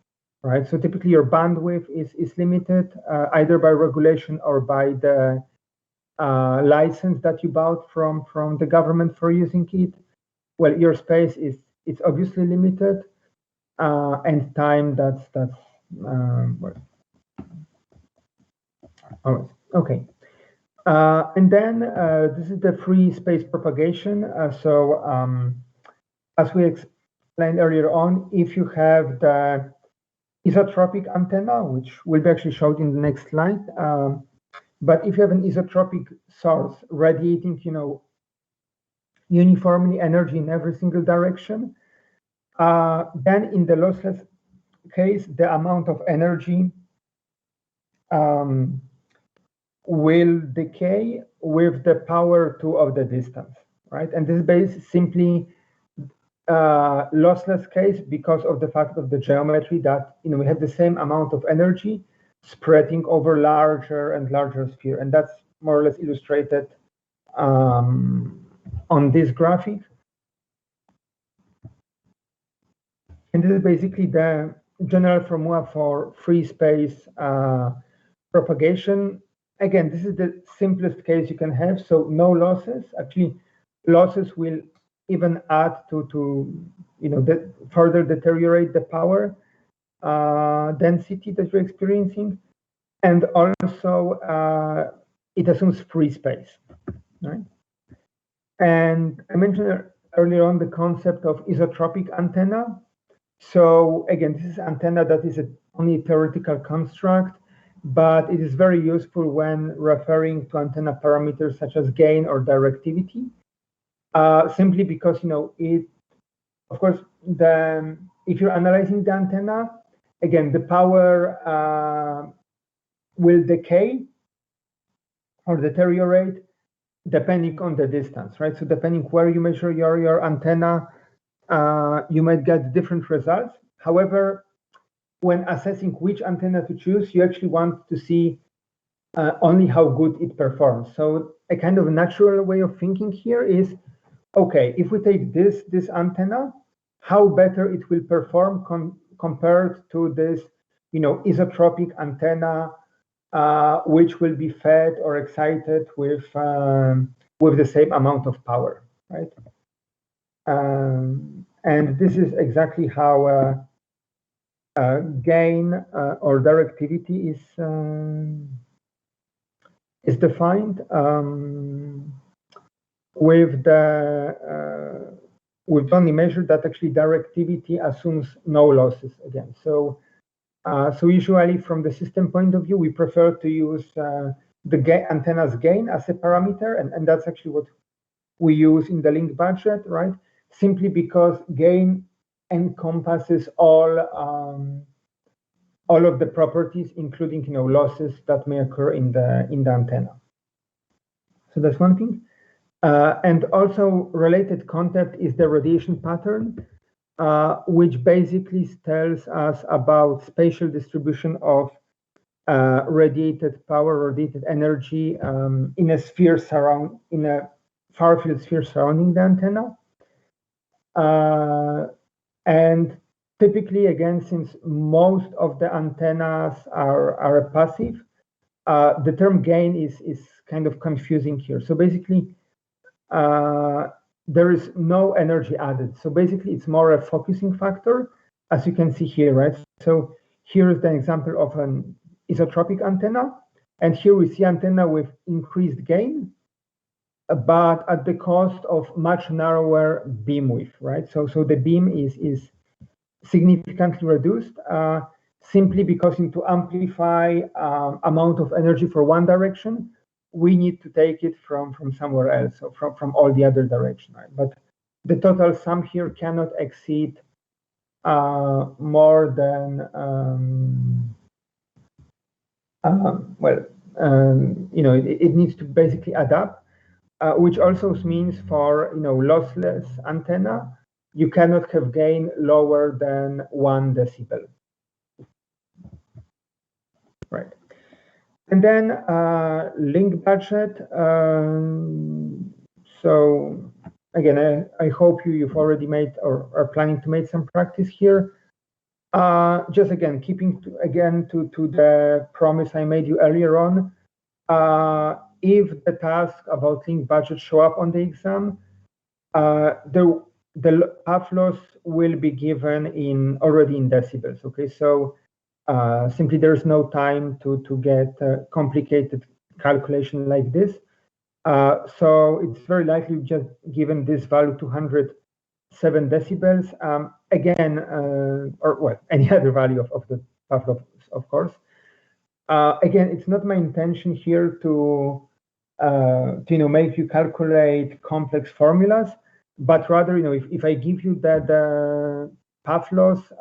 right? So typically your bandwidth is limited either by regulation or by the license that you bought from the government for using it. Well, your space it's obviously limited, and time that's well. All right, okay. And then this is the free space propagation. As we explained earlier on, if you have the isotropic antenna, which will be actually showed in the next slide, but if you have an isotropic source radiating, uniformly energy in every single direction, then in the lossless case, the amount of energy will decay with the power 2 of the distance, right? And this is basically simply lossless case because of the fact of the geometry that we have the same amount of energy spreading over larger and larger sphere, and that's more or less illustrated on this graphic. And this is basically the general formula for free space propagation. Again, this is the simplest case you can have, so no losses. Actually, losses will even add to further deteriorate the power density that you're experiencing, and also it assumes free space, right? And I mentioned earlier on the concept of isotropic antenna. So again, this is antenna that is only a theoretical construct, but it is very useful when referring to antenna parameters such as gain or directivity. simply because it, of course, if you're analyzing the antenna, again, the power will decay or deteriorate depending on the distance, right? So depending where you measure your antenna, you might get different results. However, when assessing which antenna to choose, you actually want to see only how good it performs. So a kind of natural way of thinking here is, okay, if we take this antenna, how better it will perform compared to this, isotropic antenna, which will be fed or excited with the same amount of power, right? And this is exactly how gain or directivity is defined with the only measure that actually directivity assumes no losses again. So usually from the system point of view, we prefer to use the antenna's gain as a parameter, and that's actually what we use in the link budget, right? Simply because gain encompasses all of the properties, including losses that may occur in the antenna. So that's one thing. And also related concept is the radiation pattern, which basically tells us about spatial distribution of radiated power, radiated energy in a far field sphere surrounding the antenna. And typically, again, since most of the antennas are passive, the term gain is kind of confusing here. So basically, there is no energy added. So basically, it's more a focusing factor, as you can see here, right? So here is the example of an isotropic antenna. And here we see antenna with increased gain, but at the cost of much narrower beam width, right? So the beam is significantly reduced simply because to amplify amount of energy for one direction, we need to take it from somewhere else, so from all the other direction, right? But the total sum here cannot exceed more than it needs to basically add up, which also means for lossless antenna, you cannot have gain lower than 1 decibel. Right. And then link budget. So again, I hope you've already made or are planning to make some practice here. Just again, keeping to the promise I made you earlier on. If the task about link budget show up on the exam, the path loss will be given already in decibels. Okay, so simply there's no time to get a complicated calculation like this. So it's very likely just given this value 207 decibels. Again, or well, any other value of the path loss, of course. Again, it's not my intention here to make you calculate complex formulas, but rather, if I give you the path loss,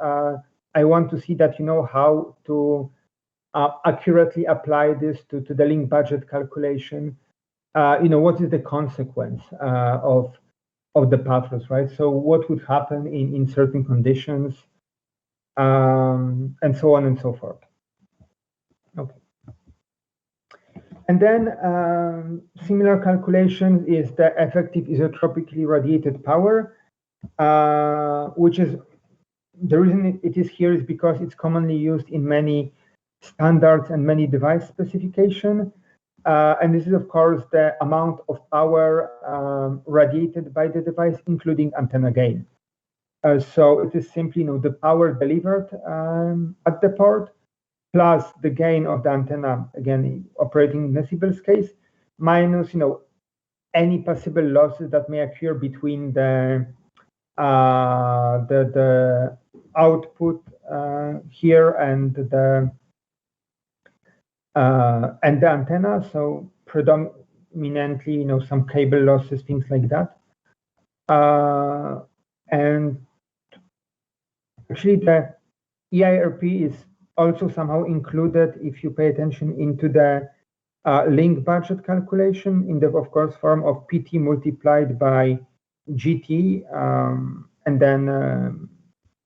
I want to see that you know how to accurately apply this to the link budget calculation. What is the consequence of the path loss, right? So what would happen in certain conditions, and so on and so forth. Okay. And then similar calculation is the effective isotropically radiated power, which is the reason it is here is because it's commonly used in many standards and many device specification. And this is, of course, the amount of power radiated by the device, including antenna gain. So it is simply the power delivered at the port, plus the gain of the antenna, again, operating in decibels case, minus, any possible losses that may occur between the output here and the antenna. So predominantly, some cable losses, things like that. And actually, the EIRP is also somehow included if you pay attention into the link budget calculation in the, of course, form of PT multiplied by GT. And then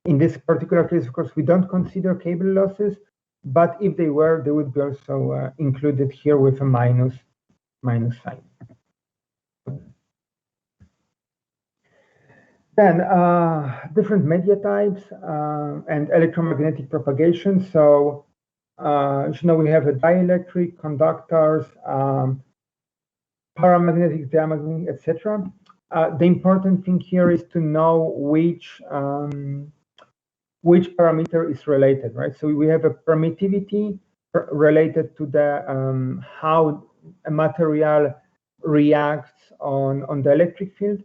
in this particular case, of course, we don't consider cable losses, but if they were, they would be also included here with a minus sign. Then different media types and electromagnetic propagation. So you know, we have a dielectric, conductors, paramagnetic, diamagnetic, etc. The important thing here is to know which parameter is related, right? So we have a permittivity related to the how a material reacts on the electric field.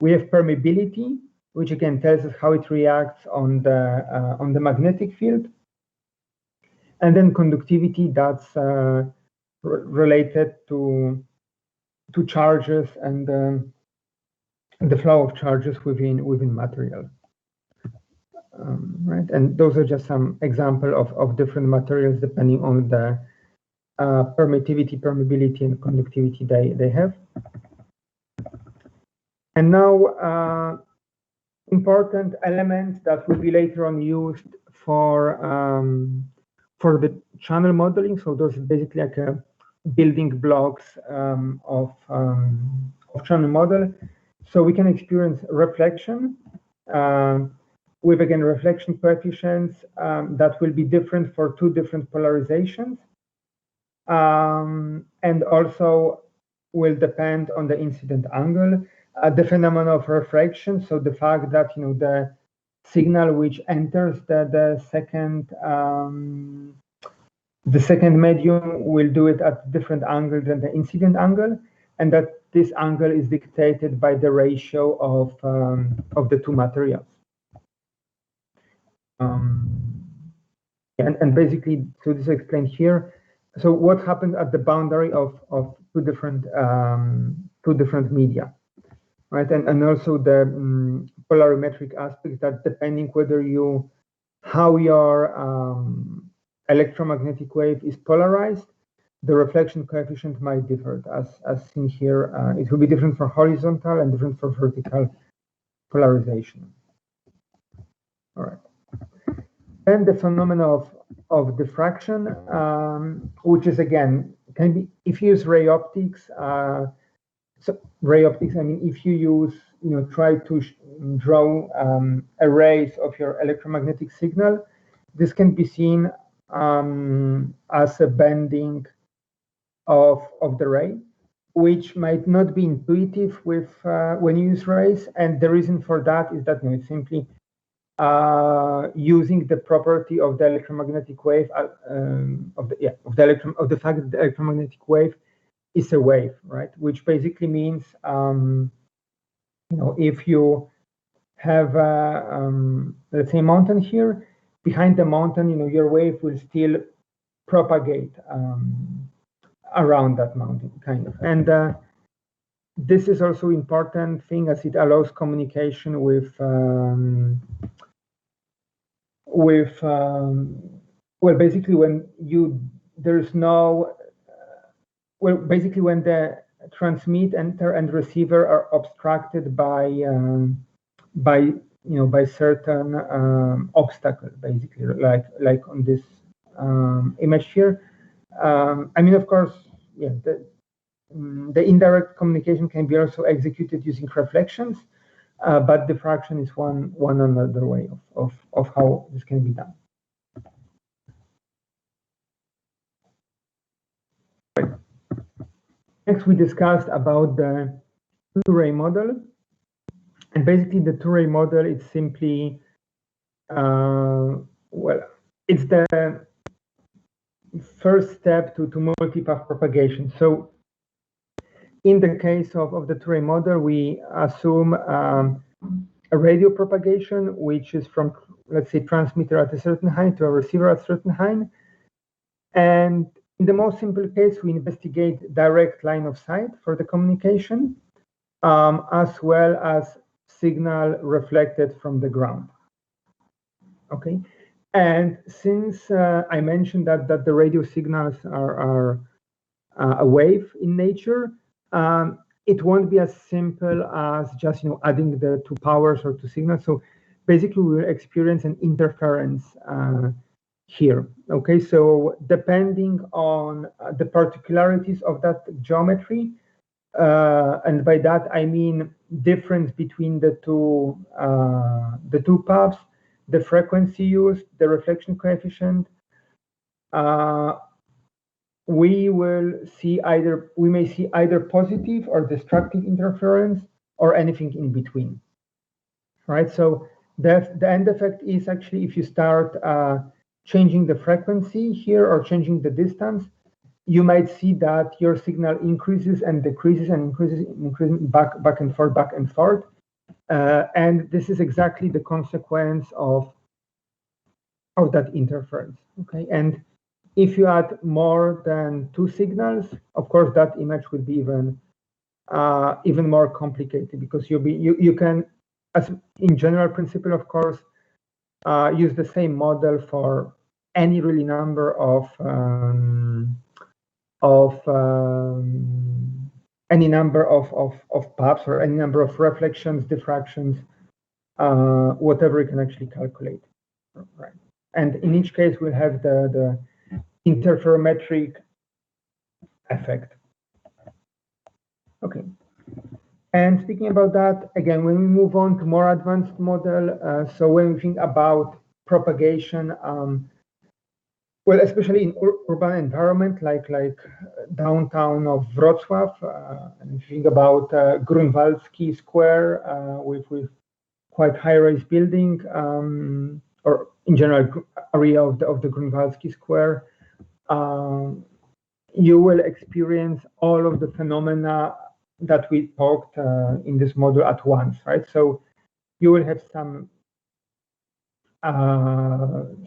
We have permeability, which again tells us how it reacts on the magnetic field, and then conductivity, that's related to charges and the flow of charges within material. Right, and those are just some example of different materials depending on the permittivity, permeability, and conductivity they have. And now important elements that will be later on used for the channel modeling. So those are basically like building blocks of channel model. So we can experience reflection with, again, reflection coefficients that will be different for two different polarizations, and also will depend on the incident angle. The phenomenon of refraction, so the fact that, you know, the signal which enters the second medium will do it at different angle than the incident angle, and that this angle is dictated by the ratio of the two materials. And basically, so this is explained here. So what happens at the boundary of two different media, right? And also the polarimetric aspects, that depending whether how your electromagnetic wave is polarized, the reflection coefficient might differ. As seen here, it will be different for horizontal and different for vertical polarization. All right. Then the phenomenon of diffraction, which is, again, can be, if you use ray optics. So ray optics, I mean, if you use, you know, try to draw arrays of your electromagnetic signal, this can be seen as a bending of the ray, which might not be intuitive with when you use rays. And the reason for that is that, you know, it's simply using the property of the electromagnetic wave of the fact that the electromagnetic wave is a wave, right? Which basically means, you know, if you have let's say mountain here, behind the mountain, you know, your wave will still propagate around that mountain, kind of. And this is also important thing, as it allows communication with well, basically when there's no well, basically when the transmit, enter, and receiver are obstructed by certain obstacle, basically, like on this image here. I mean, of course, yeah, the indirect communication can be also executed using reflections, but diffraction is one another way of how this can be done. Next, we discussed about the two-ray model, and basically the two-ray model is simply well, it's the first step to multipath propagation. So in the case of the two-ray model, we assume a radio propagation, which is from, let's say, transmitter at a certain height to a receiver at a certain height. And in the most simple case, we investigate direct line of sight for the communication, as well as signal reflected from the ground. Okay, and since I mentioned that the radio signals are a wave in nature, it won't be as simple as just adding the two powers or two signals. So basically, we will experience an interference here. Okay, so depending on the particularities of that geometry, and by that I mean difference between the two paths, the frequency used, the reflection coefficient. We may see either positive or destructive interference or anything in between. Right. So the end effect is actually if you start changing the frequency here or changing the distance, you might see that your signal increases and decreases and increases back and forth. And this is exactly the consequence of that interference. Okay, and if you add more than two signals, of course, that image will be even more complicated, because you can, as in general principle, of course, use the same model for any really number of any number of paths or any number of reflections, diffractions, whatever you can actually calculate, right? And in each case, we'll have the interferometric effect. Okay. And speaking about that, again, when we move on to more advanced model, so when we think about propagation, well, especially in urban environment like downtown of Wrocław, and if you think about Grunwaldzki Square with quite high-rise building, or in general area of the Grunwaldzki Square, you will experience all of the phenomena that we talked in this model at once, right? So you will have some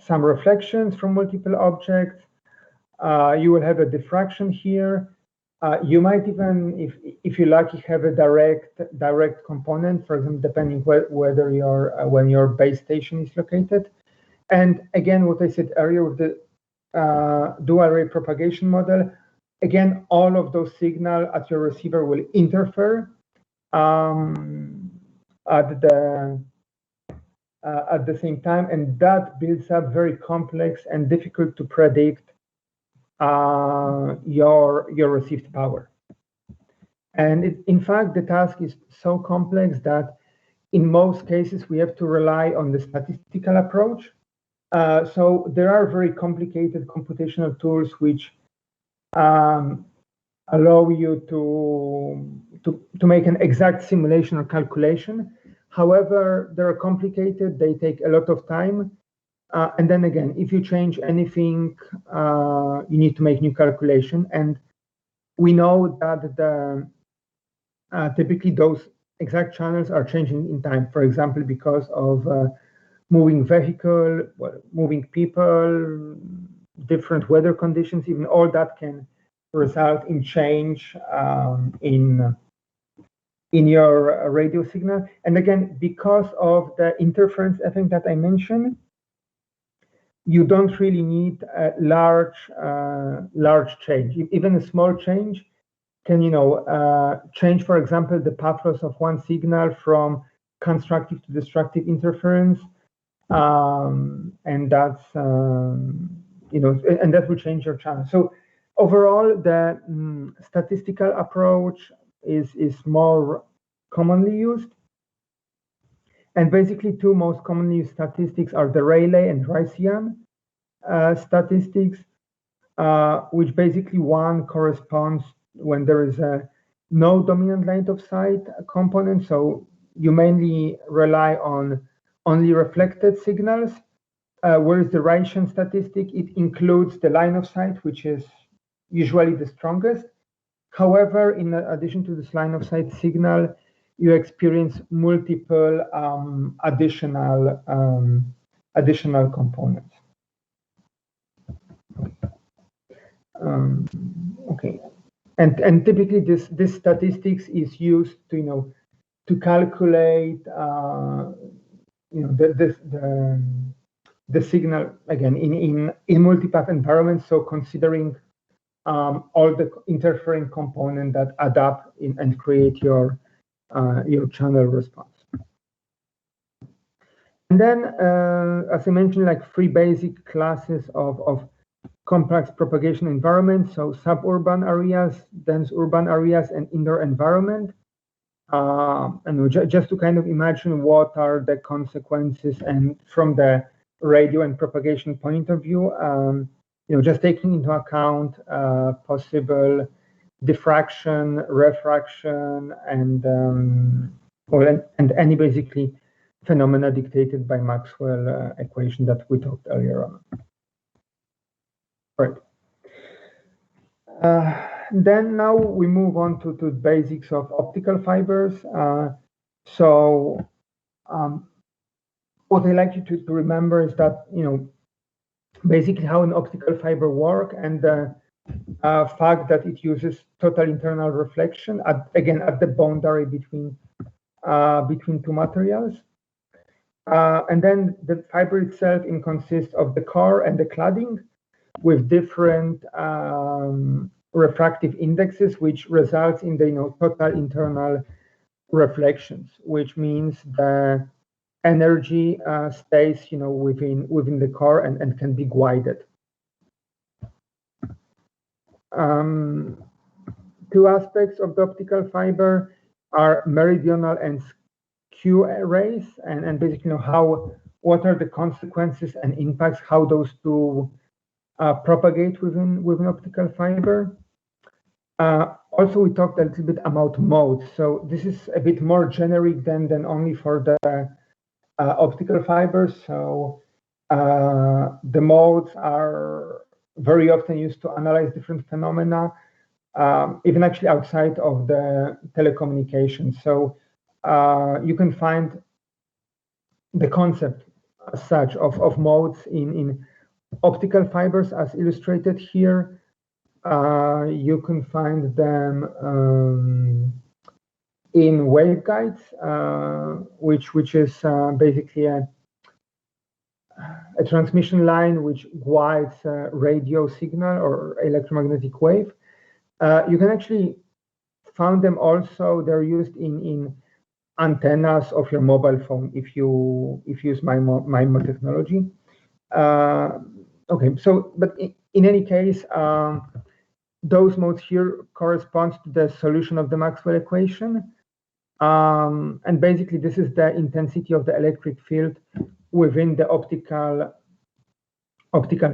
reflections from multiple objects. You will have a diffraction here. You might even, if you're lucky, have a direct component, for example, depending whether when your base station is located. And again, what I said earlier with the dual ray propagation model, again, all of those signals at your receiver will interfere at the same time, and that builds up very complex and difficult to predict your received power. And in fact, the task is so complex that in most cases we have to rely on the statistical approach. So there are very complicated computational tools which allow you to make an exact simulation or calculation. However, they're complicated, they take a lot of time. And then again, if you change anything, you need to make new calculation. And we know that typically those exact channels are changing in time, for example, because of moving vehicle, moving people, different weather conditions, even all that can result in change in your radio signal. And again, because of the interference effect that I mentioned, you don't really need a large change. Even a small change can, change, for example, the path loss of one signal from constructive to destructive interference, and that's and that will change your channel. So overall, the statistical approach is more commonly used. And basically, two most commonly used statistics are the Rayleigh and Ricean statistics, which basically one corresponds when there is no dominant line of sight component. So you mainly rely on only reflected signals, whereas the Ricean statistic, it includes the line of sight, which is usually the strongest. However, in addition to this line of sight signal, you experience multiple additional components. Okay, and typically this statistics is used to to calculate the signal again in multipath environments. So considering all the interfering components that add up and create your channel response. And then, as I mentioned, like 3 basic classes of complex propagation environments. So suburban areas, dense urban areas, and indoor environment. And just to kind of imagine what are the consequences, and from the radio and propagation point of view, just taking into account possible diffraction, refraction, and any basically phenomena dictated by Maxwell equation that we talked earlier on. Right. Then now we move on to basics of optical fibers. What I like you to remember is that, basically how an optical fiber works, and the fact that it uses total internal reflection at the boundary between two materials. And then the fiber itself consists of the core and the cladding, with different refractive indexes, which results in the total internal reflections, which means the energy stays within the core and can be guided. Two aspects of the optical fiber are meridional and skew rays, and basically what are the consequences and impacts, how those two propagate within optical fiber. Also, we talked a little bit about modes. So this is a bit more generic than only for the optical fibers. So the modes are very often used to analyze different phenomena, even actually outside of the telecommunication. So you can find the concept as such of modes in optical fibers as illustrated here. You can find them in waveguides, which is basically a transmission line which guides a radio signal or electromagnetic wave. You can actually find them also. They're used in antennas of your mobile phone if you use MIMO technology. Okay, so but in any case, those modes here correspond to the solution of the Maxwell equation. And basically, this is the intensity of the electric field within the optical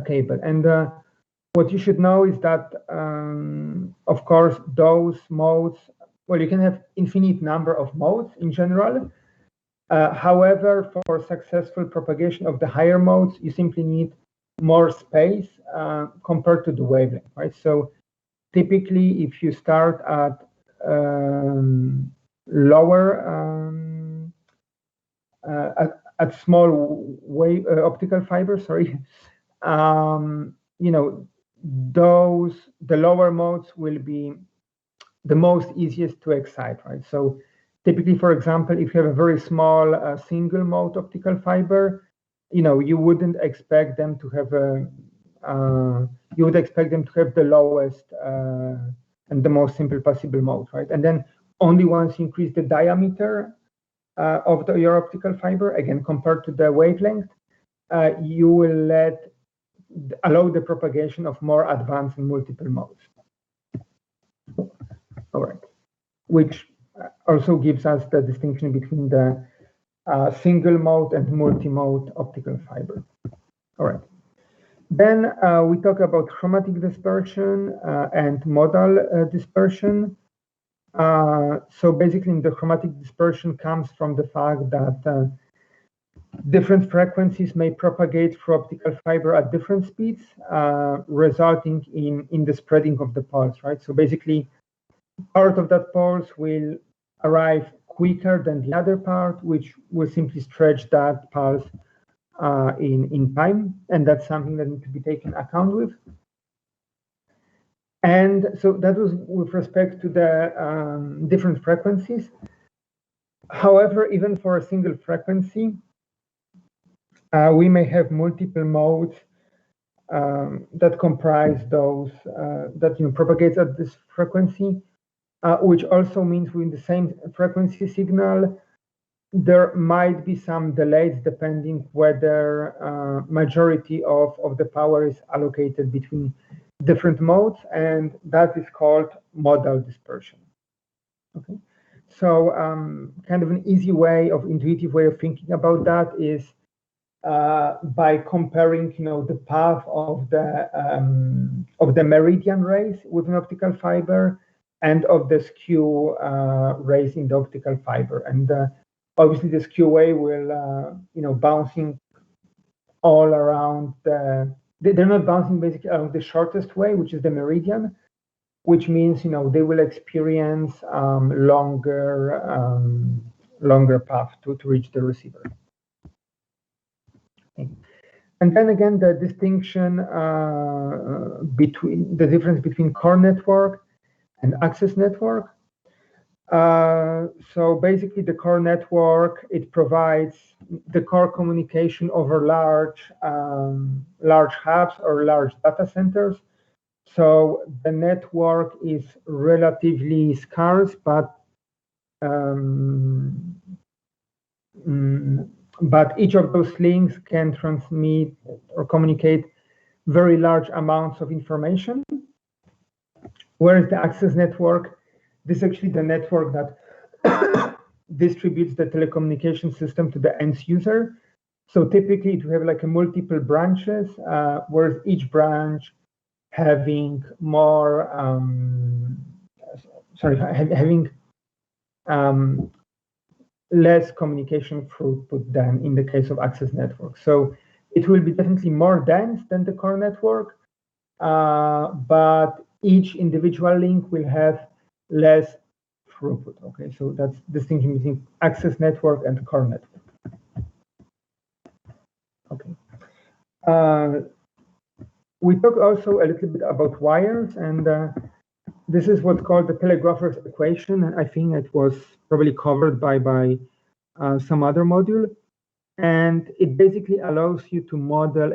cable. And what you should know is that, of course, those modes, well, you can have infinite number of modes in general. However, for successful propagation of the higher modes, you simply need more space compared to the wavelength, right? So typically, if you start at lower at small wave optical fibers, sorry, the lower modes will be the most easiest to excite, right? So typically, for example, if you have a very small single mode optical fiber, you wouldn't expect them to have you would expect them to have the lowest and the most simple possible mode, right? And then only once you increase the diameter of your optical fiber, again, compared to the wavelength, you will allow the propagation of more advanced and multiple modes. All right, which also gives us the distinction between the single mode and multi-mode optical fiber. All right. Then we talk about chromatic dispersion and modal dispersion. So basically, the chromatic dispersion comes from the fact that different frequencies may propagate through optical fiber at different speeds, resulting in the spreading of the pulse, right? So basically, part of that pulse will arrive quicker than the other part, which will simply stretch that pulse in time, and that's something that needs to be taken account with. And so that was with respect to the different frequencies. However, even for a single frequency, we may have multiple modes that comprise those that propagates at this frequency, which also means within the same frequency signal, there might be some delays depending whether majority of the power is allocated between different modes, and that is called modal dispersion. Okay, so kind of an easy way of intuitive way of thinking about that is by comparing, the path of the meridian rays with an optical fiber and of the skew rays in the optical fiber, and obviously the skew wave will, bouncing all around they're not bouncing basically along the shortest way, which is the meridian, which means, they will experience longer path to reach the receiver. Okay. And then again, the distinction between the difference between core network and access network. So basically, the core network, it provides the core communication over large hubs or large data centers. So the network is relatively scarce, but each of those links can transmit or communicate very large amounts of information. Whereas the access network, this is actually the network that distributes the telecommunication system to the end user. So typically it will have like a multiple branches, whereas each branch having more, having less communication throughput than in the case of access network. So it will be definitely more dense than the core network, but each individual link will have less throughput. Okay, so that's distinction between access network and core network. Okay. We talk also a little bit about wires, and this is what's called the telegrapher's equation. I think it was probably covered by some other module, and it basically allows you to model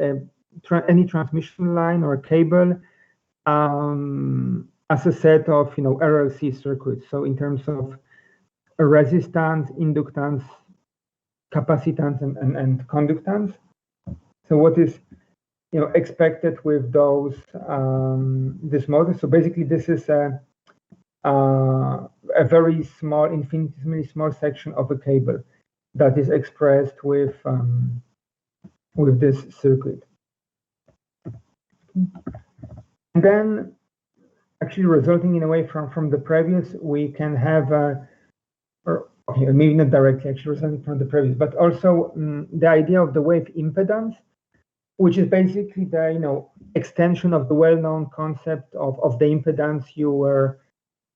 any transmission line or a cable as a set of RLC circuits. So in terms of resistance, inductance, capacitance, and conductance. So what is expected with those this model? So basically, this is a very small, infinitesimally small section of a cable that is expressed with this circuit. And then, actually, resulting in a way from the previous, we can have or okay, maybe not directly actually resulting from the previous, but also the idea of the wave impedance, which is basically the extension of the well-known concept of the impedance you were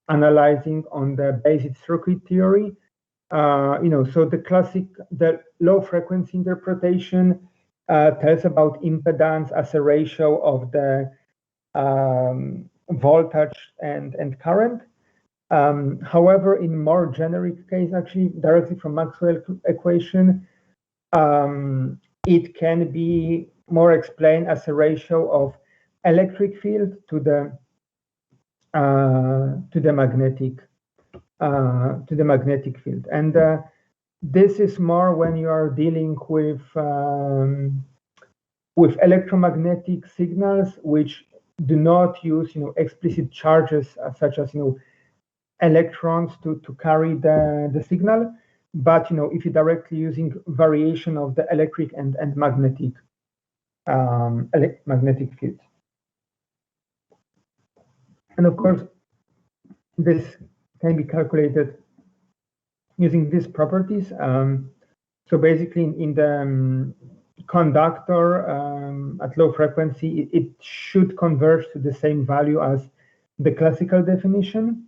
analyzing on the basic circuit theory. So the low frequency interpretation tells about impedance as a ratio of the voltage and current. However, in more generic case, actually directly from Maxwell's equation, it can be more explained as a ratio of electric field to the magnetic field, and this is more when you are dealing with electromagnetic signals which do not use explicit charges such as electrons to carry the signal, but if you're directly using variation of the electric and magnetic fields. And of course, this can be calculated using these properties. So basically, in the conductor at low frequency, it should converge to the same value as the classical definition.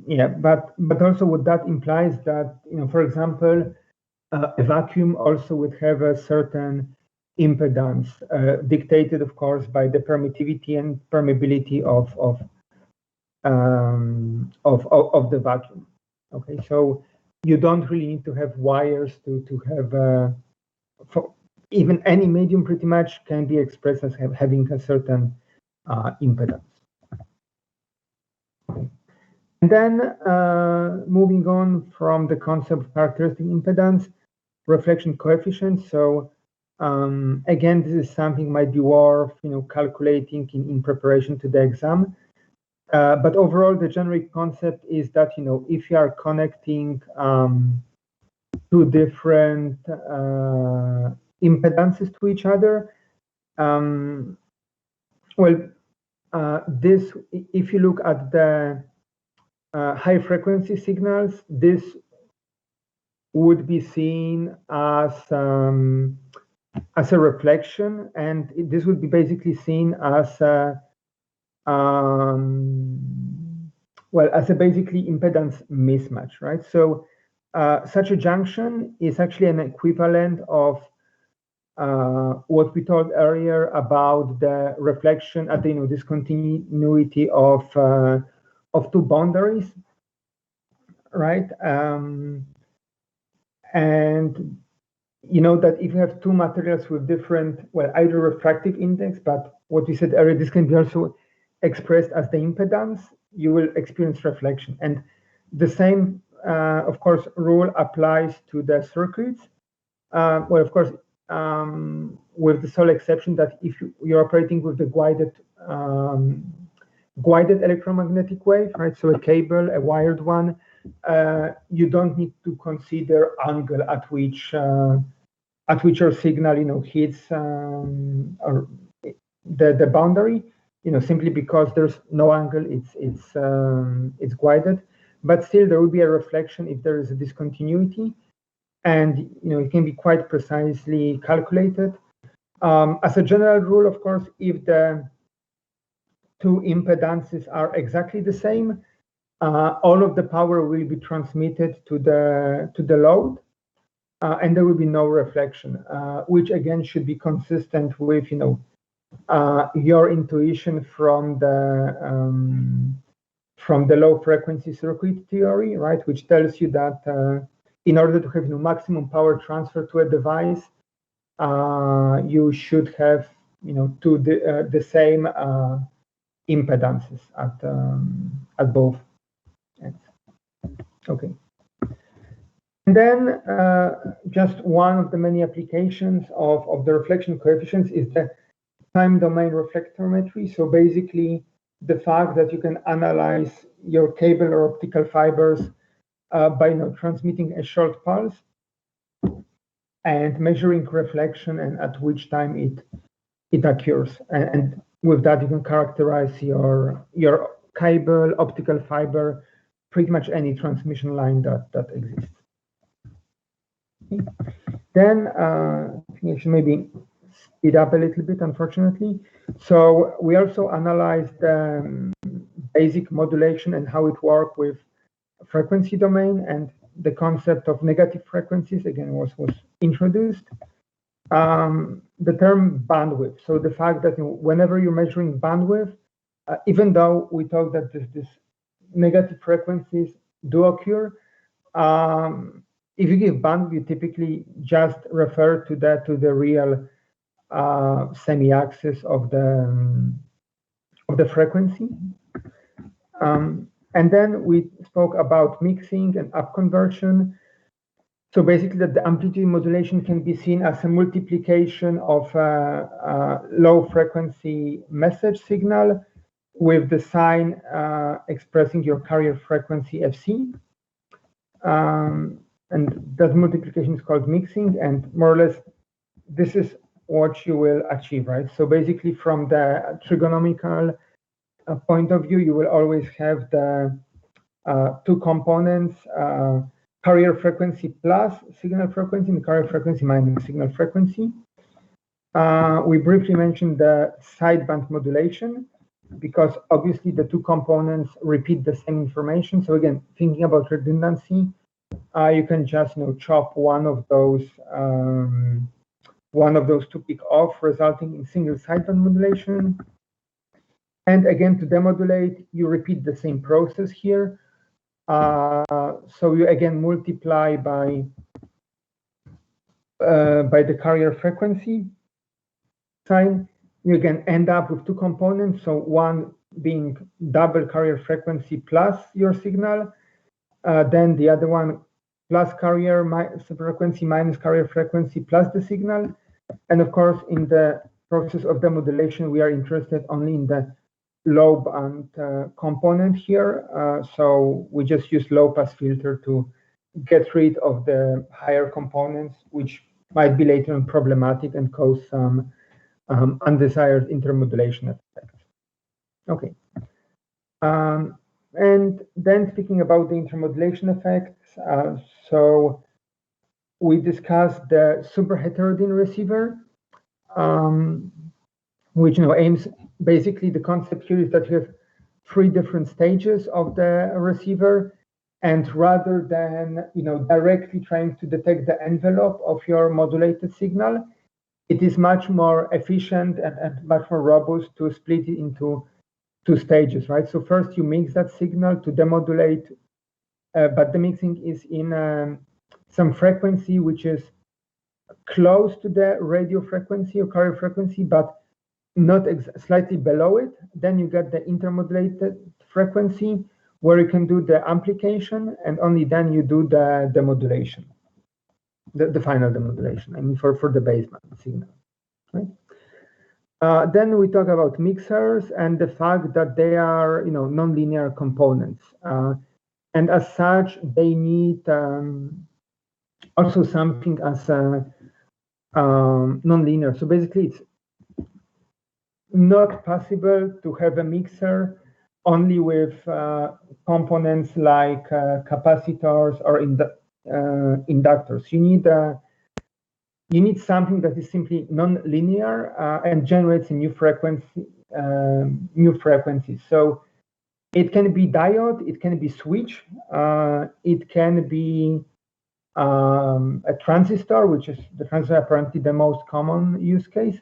Yeah, but also what that implies that for example, a vacuum also would have a certain impedance dictated, of course, by the permittivity and permeability of the vacuum. Okay, so you don't really need to have wires to have, for even any medium pretty much can be expressed as having a certain impedance. Okay. And then moving on from the concept of characteristic impedance, reflection coefficient. So again, this is something might be worth calculating in preparation to the exam. But overall, the generic concept is that if you are connecting two different impedances to each other, this, if you look at the high frequency signals, this would be seen as a reflection, and this would be basically seen as a, as a basically impedance mismatch, right? So such a junction is actually an equivalent of what we talked earlier about the reflection at the discontinuity of two boundaries, right? And you know that if you have two materials with different, either refractive index, but what we said earlier, this can be also expressed as the impedance, you will experience reflection. And the same, of course, rule applies to the circuits. Of course, with the sole exception that if you're operating with the guided electromagnetic wave, right? So a cable, a wired one, you don't need to consider angle at which your signal, hits or the boundary, simply because there's no angle, it's guided. But still, there will be a reflection if there is a discontinuity, and it can be quite precisely calculated. As a general rule, of course, if the two impedances are exactly the same, all of the power will be transmitted to the load, and there will be no reflection, which again should be consistent with your intuition from the low frequency circuit theory, right? Which tells you that in order to have maximum power transfer to a device, you should have the same impedances at both ends. Okay. And then just one of the many applications of the reflection coefficients is the time domain reflectometry. So basically, the fact that you can analyze your cable or optical fibers by transmitting a short pulse and measuring reflection and at which time it occurs. And with that, you can characterize your cable, optical fiber, pretty much any transmission line that exists. Okay. Then I think I should maybe speed up a little bit, unfortunately. So we also analyzed basic modulation and how it works with frequency domain, and the concept of negative frequencies again was introduced. The term bandwidth. So the fact that whenever you're measuring bandwidth, even though we thought that this negative frequencies do occur, if you give bandwidth, you typically just refer to the real semi-axis of the frequency. And then we spoke about mixing and up conversion. So basically, that the amplitude modulation can be seen as a multiplication of low frequency message signal with the sign expressing your carrier frequency FC. And that multiplication is called mixing, and more or less, this is what you will achieve, right? So basically, from the trigonomical point of view, you will always have the two components, carrier frequency plus signal frequency and carrier frequency minus signal frequency. We briefly mentioned the sideband modulation because obviously the two components repeat the same information. So again, thinking about redundancy, you can just chop one of those to pick off, resulting in single sideband modulation. And again, to demodulate, you repeat the same process here. So you again multiply by the carrier frequency sign. You can end up with two components. So one being double carrier frequency plus your signal, then the other one plus carrier frequency minus carrier frequency plus the signal. And of course, in the process of demodulation, we are interested only in the low band component here. So we just use low pass filter to get rid of the higher components, which might be later on problematic and cause some undesired intermodulation effects. Okay. And then speaking about the intermodulation effects, so we discussed the super heterodyne receiver, which aims, basically the concept here is that you have three different stages of the receiver, and rather than directly trying to detect the envelope of your modulated signal, it is much more efficient and much more robust to split it into two stages, right? So first you mix that signal to demodulate, but the mixing is in some frequency which is close to the radio frequency or carrier frequency, but not slightly below it. Then you get the intermodulated frequency where you can do the amplification, and only then you do the demodulation, the final demodulation, I mean for the baseband signal, right? Then we talk about mixers and the fact that they are, nonlinear components, and as such, they need also something as nonlinear. So basically, it's not possible to have a mixer only with components like capacitors or inductors. You need something that is simply non-linear and generates a new frequency, new frequencies. So it can be diode, it can be switch, it can be a transistor, which is the transistor apparently the most common use case,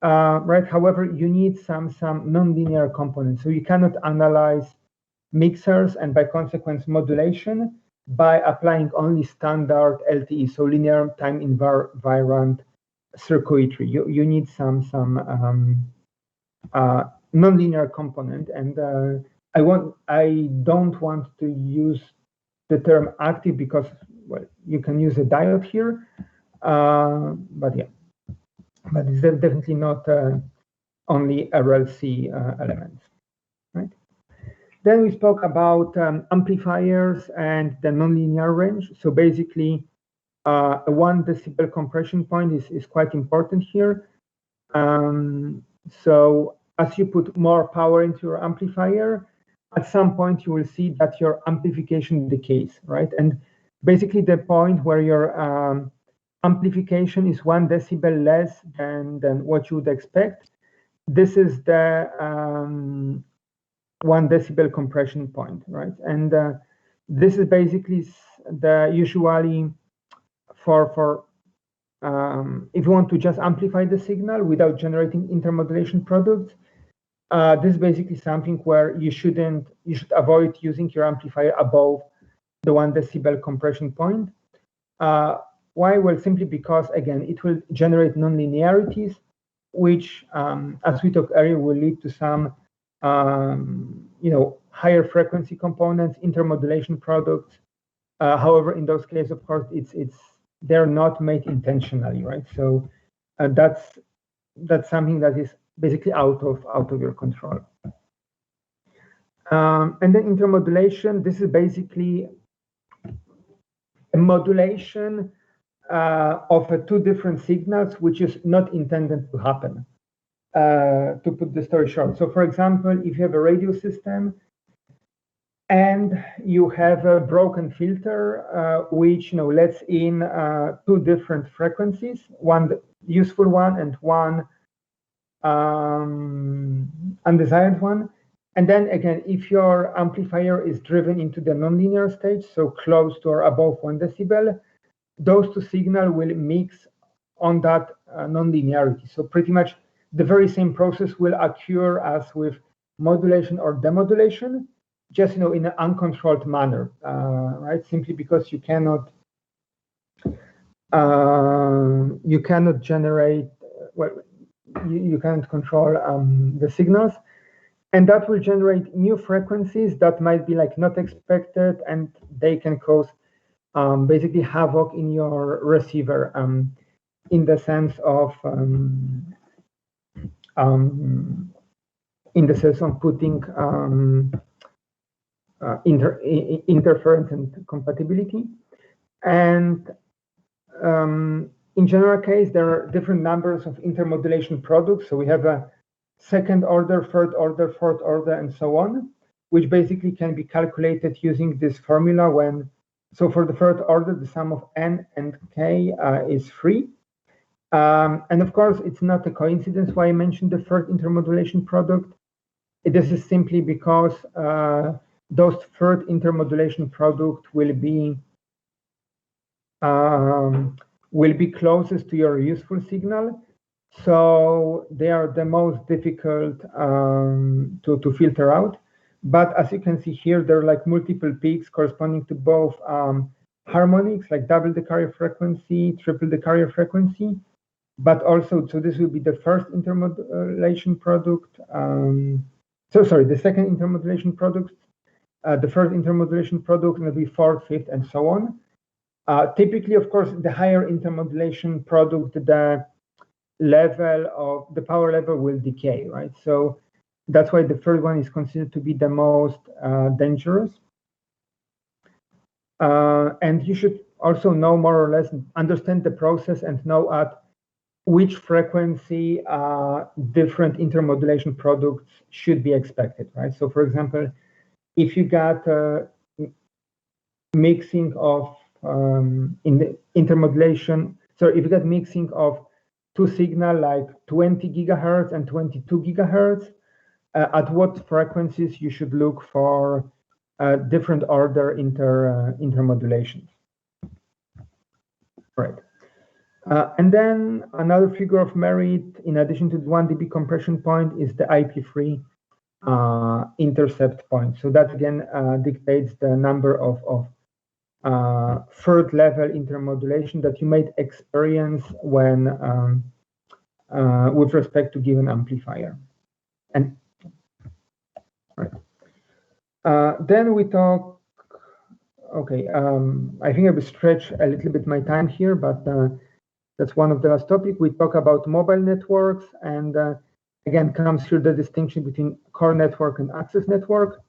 right? However, you need some non-linear components. So you cannot analyze mixers and by consequence modulation by applying only standard LTE, so linear time invariant circuitry. You need some nonlinear component, and I don't want to use the term active because, well, you can use a diode here, but yeah, but it's definitely not only RLC elements, right? Then we spoke about amplifiers and the nonlinear range. So basically, a 1 decibel compression point is quite important here. So as you put more power into your amplifier, at some point you will see that your amplification decays, right? And basically the point where your amplification is 1 decibel less than what you would expect, this is the 1 decibel compression point, right? And this is basically the usually for if you want to just amplify the signal without generating intermodulation products, this is basically something where you should avoid using your amplifier above the 1 decibel compression point. Why? Well, simply because, again, it will generate nonlinearities, which, as we talked earlier, will lead to some higher frequency components, intermodulation products. However, in those cases, of course, they're not made intentionally, right? So that's something that is basically out of your control. And then intermodulation, this is basically a modulation of two different signals, which is not intended to happen. To put the story short, so for example, if you have a radio system and you have a broken filter, which lets in two different frequencies, one useful one and one undesired one. And then again, if your amplifier is driven into the nonlinear stage, so close to or above 1 decibel, those two signals will mix on that nonlinearity. So pretty much the very same process will occur as with modulation or demodulation, just in an uncontrolled manner, right? Simply because you cannot generate, well, you cannot control the signals, and that will generate new frequencies that might be like not expected, and they can cause basically havoc in your receiver, in the sense of putting interference and compatibility. And in general case, there are different numbers of intermodulation products. So we have a second order, third order, fourth order, and so on, which basically can be calculated using this formula so for the third order, the sum of n and k is 3. And of course, it's not a coincidence why I mentioned the third intermodulation product. This is simply because those third intermodulation product will be closest to your useful signal. So they are the most difficult to filter out. But as you can see here, there are like multiple peaks corresponding to both harmonics, like double the carrier frequency, triple the carrier frequency, but also, so this will be the first intermodulation product. The second intermodulation product, the first intermodulation product will be fourth, fifth, and so on. Typically, of course, the higher intermodulation product, the power level will decay, right? So that's why the third one is considered to be the most dangerous. And you should also know more or less, understand the process and know at which frequency different intermodulation products should be expected, right? So for example, if you got mixing of in the intermodulation, so if you got mixing of two signal like 20 gigahertz and 22 gigahertz, at what frequencies you should look for different order intermodulations, right? And then another figure of merit, in addition to the 1 dB compression point, is the IP3 intercept point. So that again dictates the number of third level intermodulation that you might experience when with respect to given amplifier. And right. Then we talk. Okay, I think I will stretch a little bit my time here, but that's one of the last topics. We talk about mobile networks, and again comes here the distinction between core network and access network,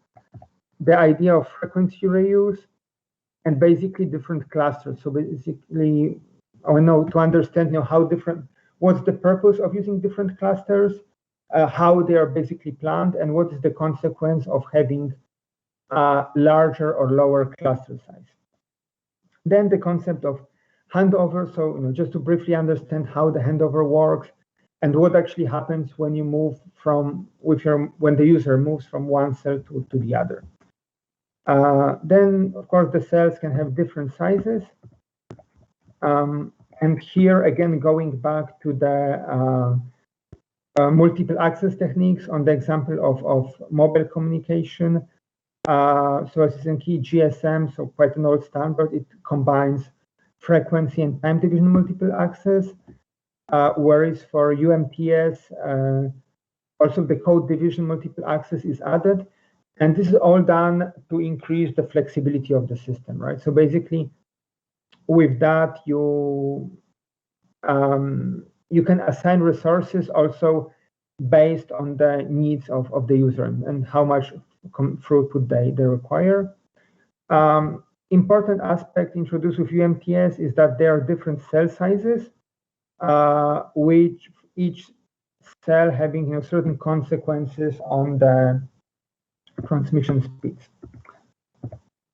the idea of frequency reuse, and basically different clusters. So basically, to understand how different, what's the purpose of using different clusters, how they are basically planned, and what is the consequence of having larger or lower cluster size. Then the concept of handover. So just to briefly understand how the handover works and what actually happens when you move when the user moves from one cell to the other. Then of course the cells can have different sizes. And here again, going back to the multiple access techniques on the example of mobile communication. So as you can see, GSM, so quite an old standard, it combines frequency and time division multiple access, whereas for UMTS, also the code division multiple access is added. And this is all done to increase the flexibility of the system, right? So basically, with that, you can assign resources also based on the needs of the user and how much throughput they require. Important aspect introduced with UMTS is that there are different cell sizes, which each cell having certain consequences on the transmission speeds.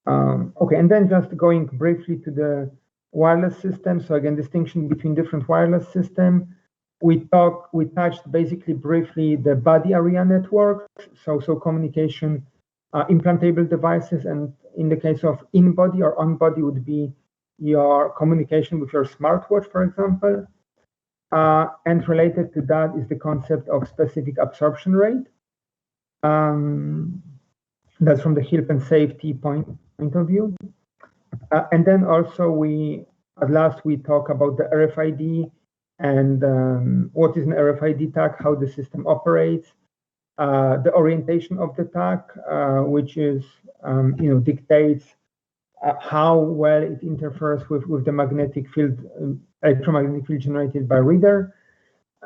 Okay, and then just going briefly to the wireless system. So again, distinction between different wireless system. We touched basically briefly the body area networks, so communication, implantable devices, and in the case of in-body or on-body would be your communication with your smartwatch, for example. And related to that is the concept of specific absorption rate. That's from the health and safety point of view. And then also at last we talk about the RFID and what is an RFID tag, how the system operates, the orientation of the tag, which is dictates how well it interferes with the magnetic field, electromagnetic field generated by reader,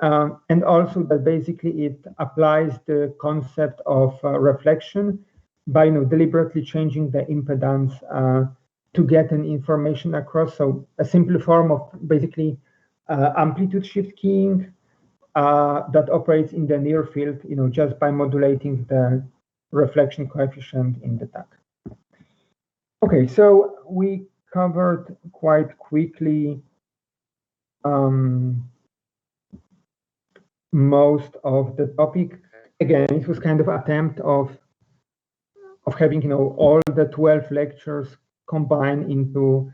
and also that basically it applies the concept of reflection by deliberately changing the impedance to get an information across. So a simple form of basically amplitude shift keying that operates in the near field, just by modulating the reflection coefficient in the tag. Okay, so we covered quite quickly most of the topic. Again, it was kind of attempt of having all the 12 lectures combined into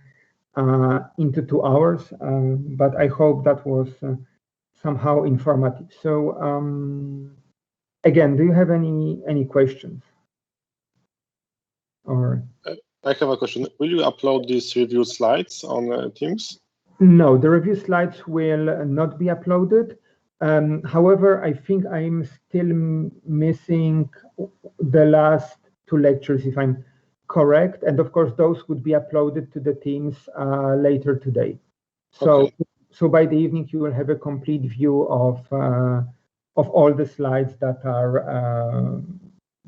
2 hours, but I hope that was somehow informative. So again, do you have any questions? Or I have a question. Will you upload these review slides on Teams? No, the review slides will not be uploaded. However, I think I'm still missing the last 2 lectures, if I'm correct. And of course, those would be uploaded to the Teams later today. So, Okay. So by the evening, you will have a complete view of all the slides that are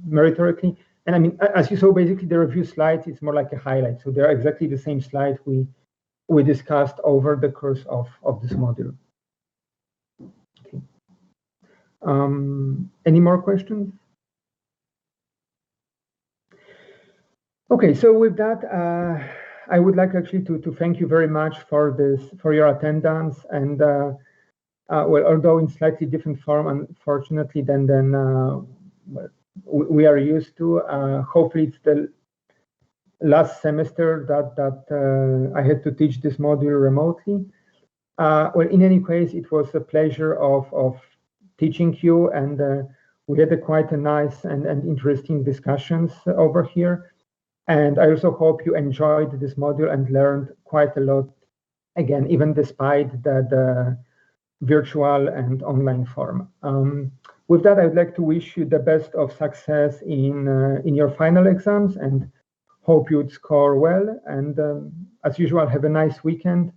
meritorically. And I mean, as you saw, basically the review slides, it's more like a highlight. So they're exactly the same slides we discussed over the course of this module. Okay. Any more questions? Okay, so with that, I would like actually to thank you very much for your attendance, and well, although in slightly different form, unfortunately, than we are used to. Hopefully, it's the last semester that I had to teach this module remotely. Well, in any case, it was a pleasure of teaching you, and we had quite a nice and interesting discussions over here. And I also hope you enjoyed this module and learned quite a lot, again, even despite the virtual and online form. With that, I would like to wish you the best of success in your final exams, and hope you'd score well. And as usual, have a nice weekend.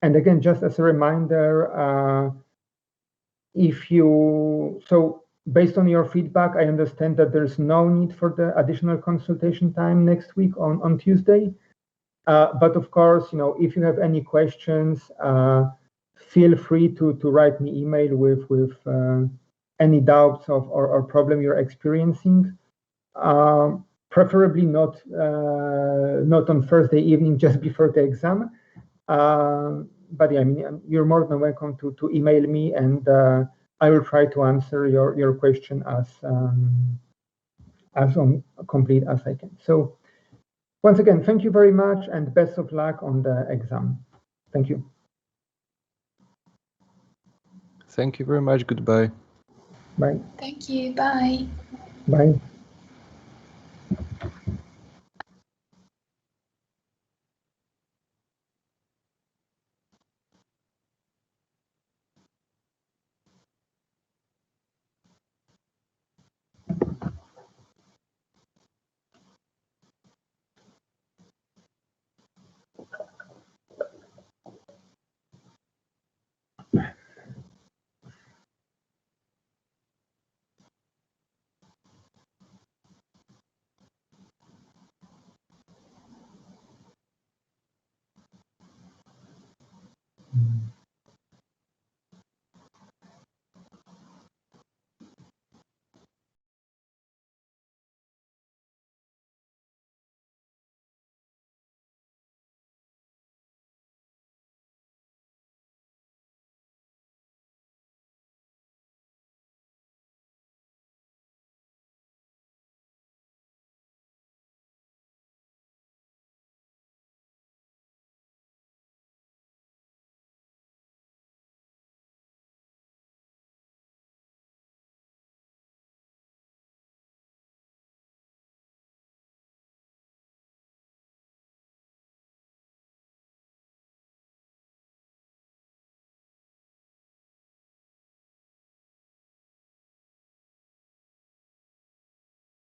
And again, just as a reminder, based on your feedback, I understand that there's no need for the additional consultation time next week on Tuesday. But of course, if you have any questions, feel free to write me email with any doubts or problem you're experiencing. Preferably not on Thursday evening just before the exam. But yeah, I mean, you're more than welcome to email me, and I will try to answer your question as complete as I can. So once again, thank you very much, and best of luck on the exam. Thank you. Thank you very much. Goodbye. Bye. Thank you. Bye. Bye.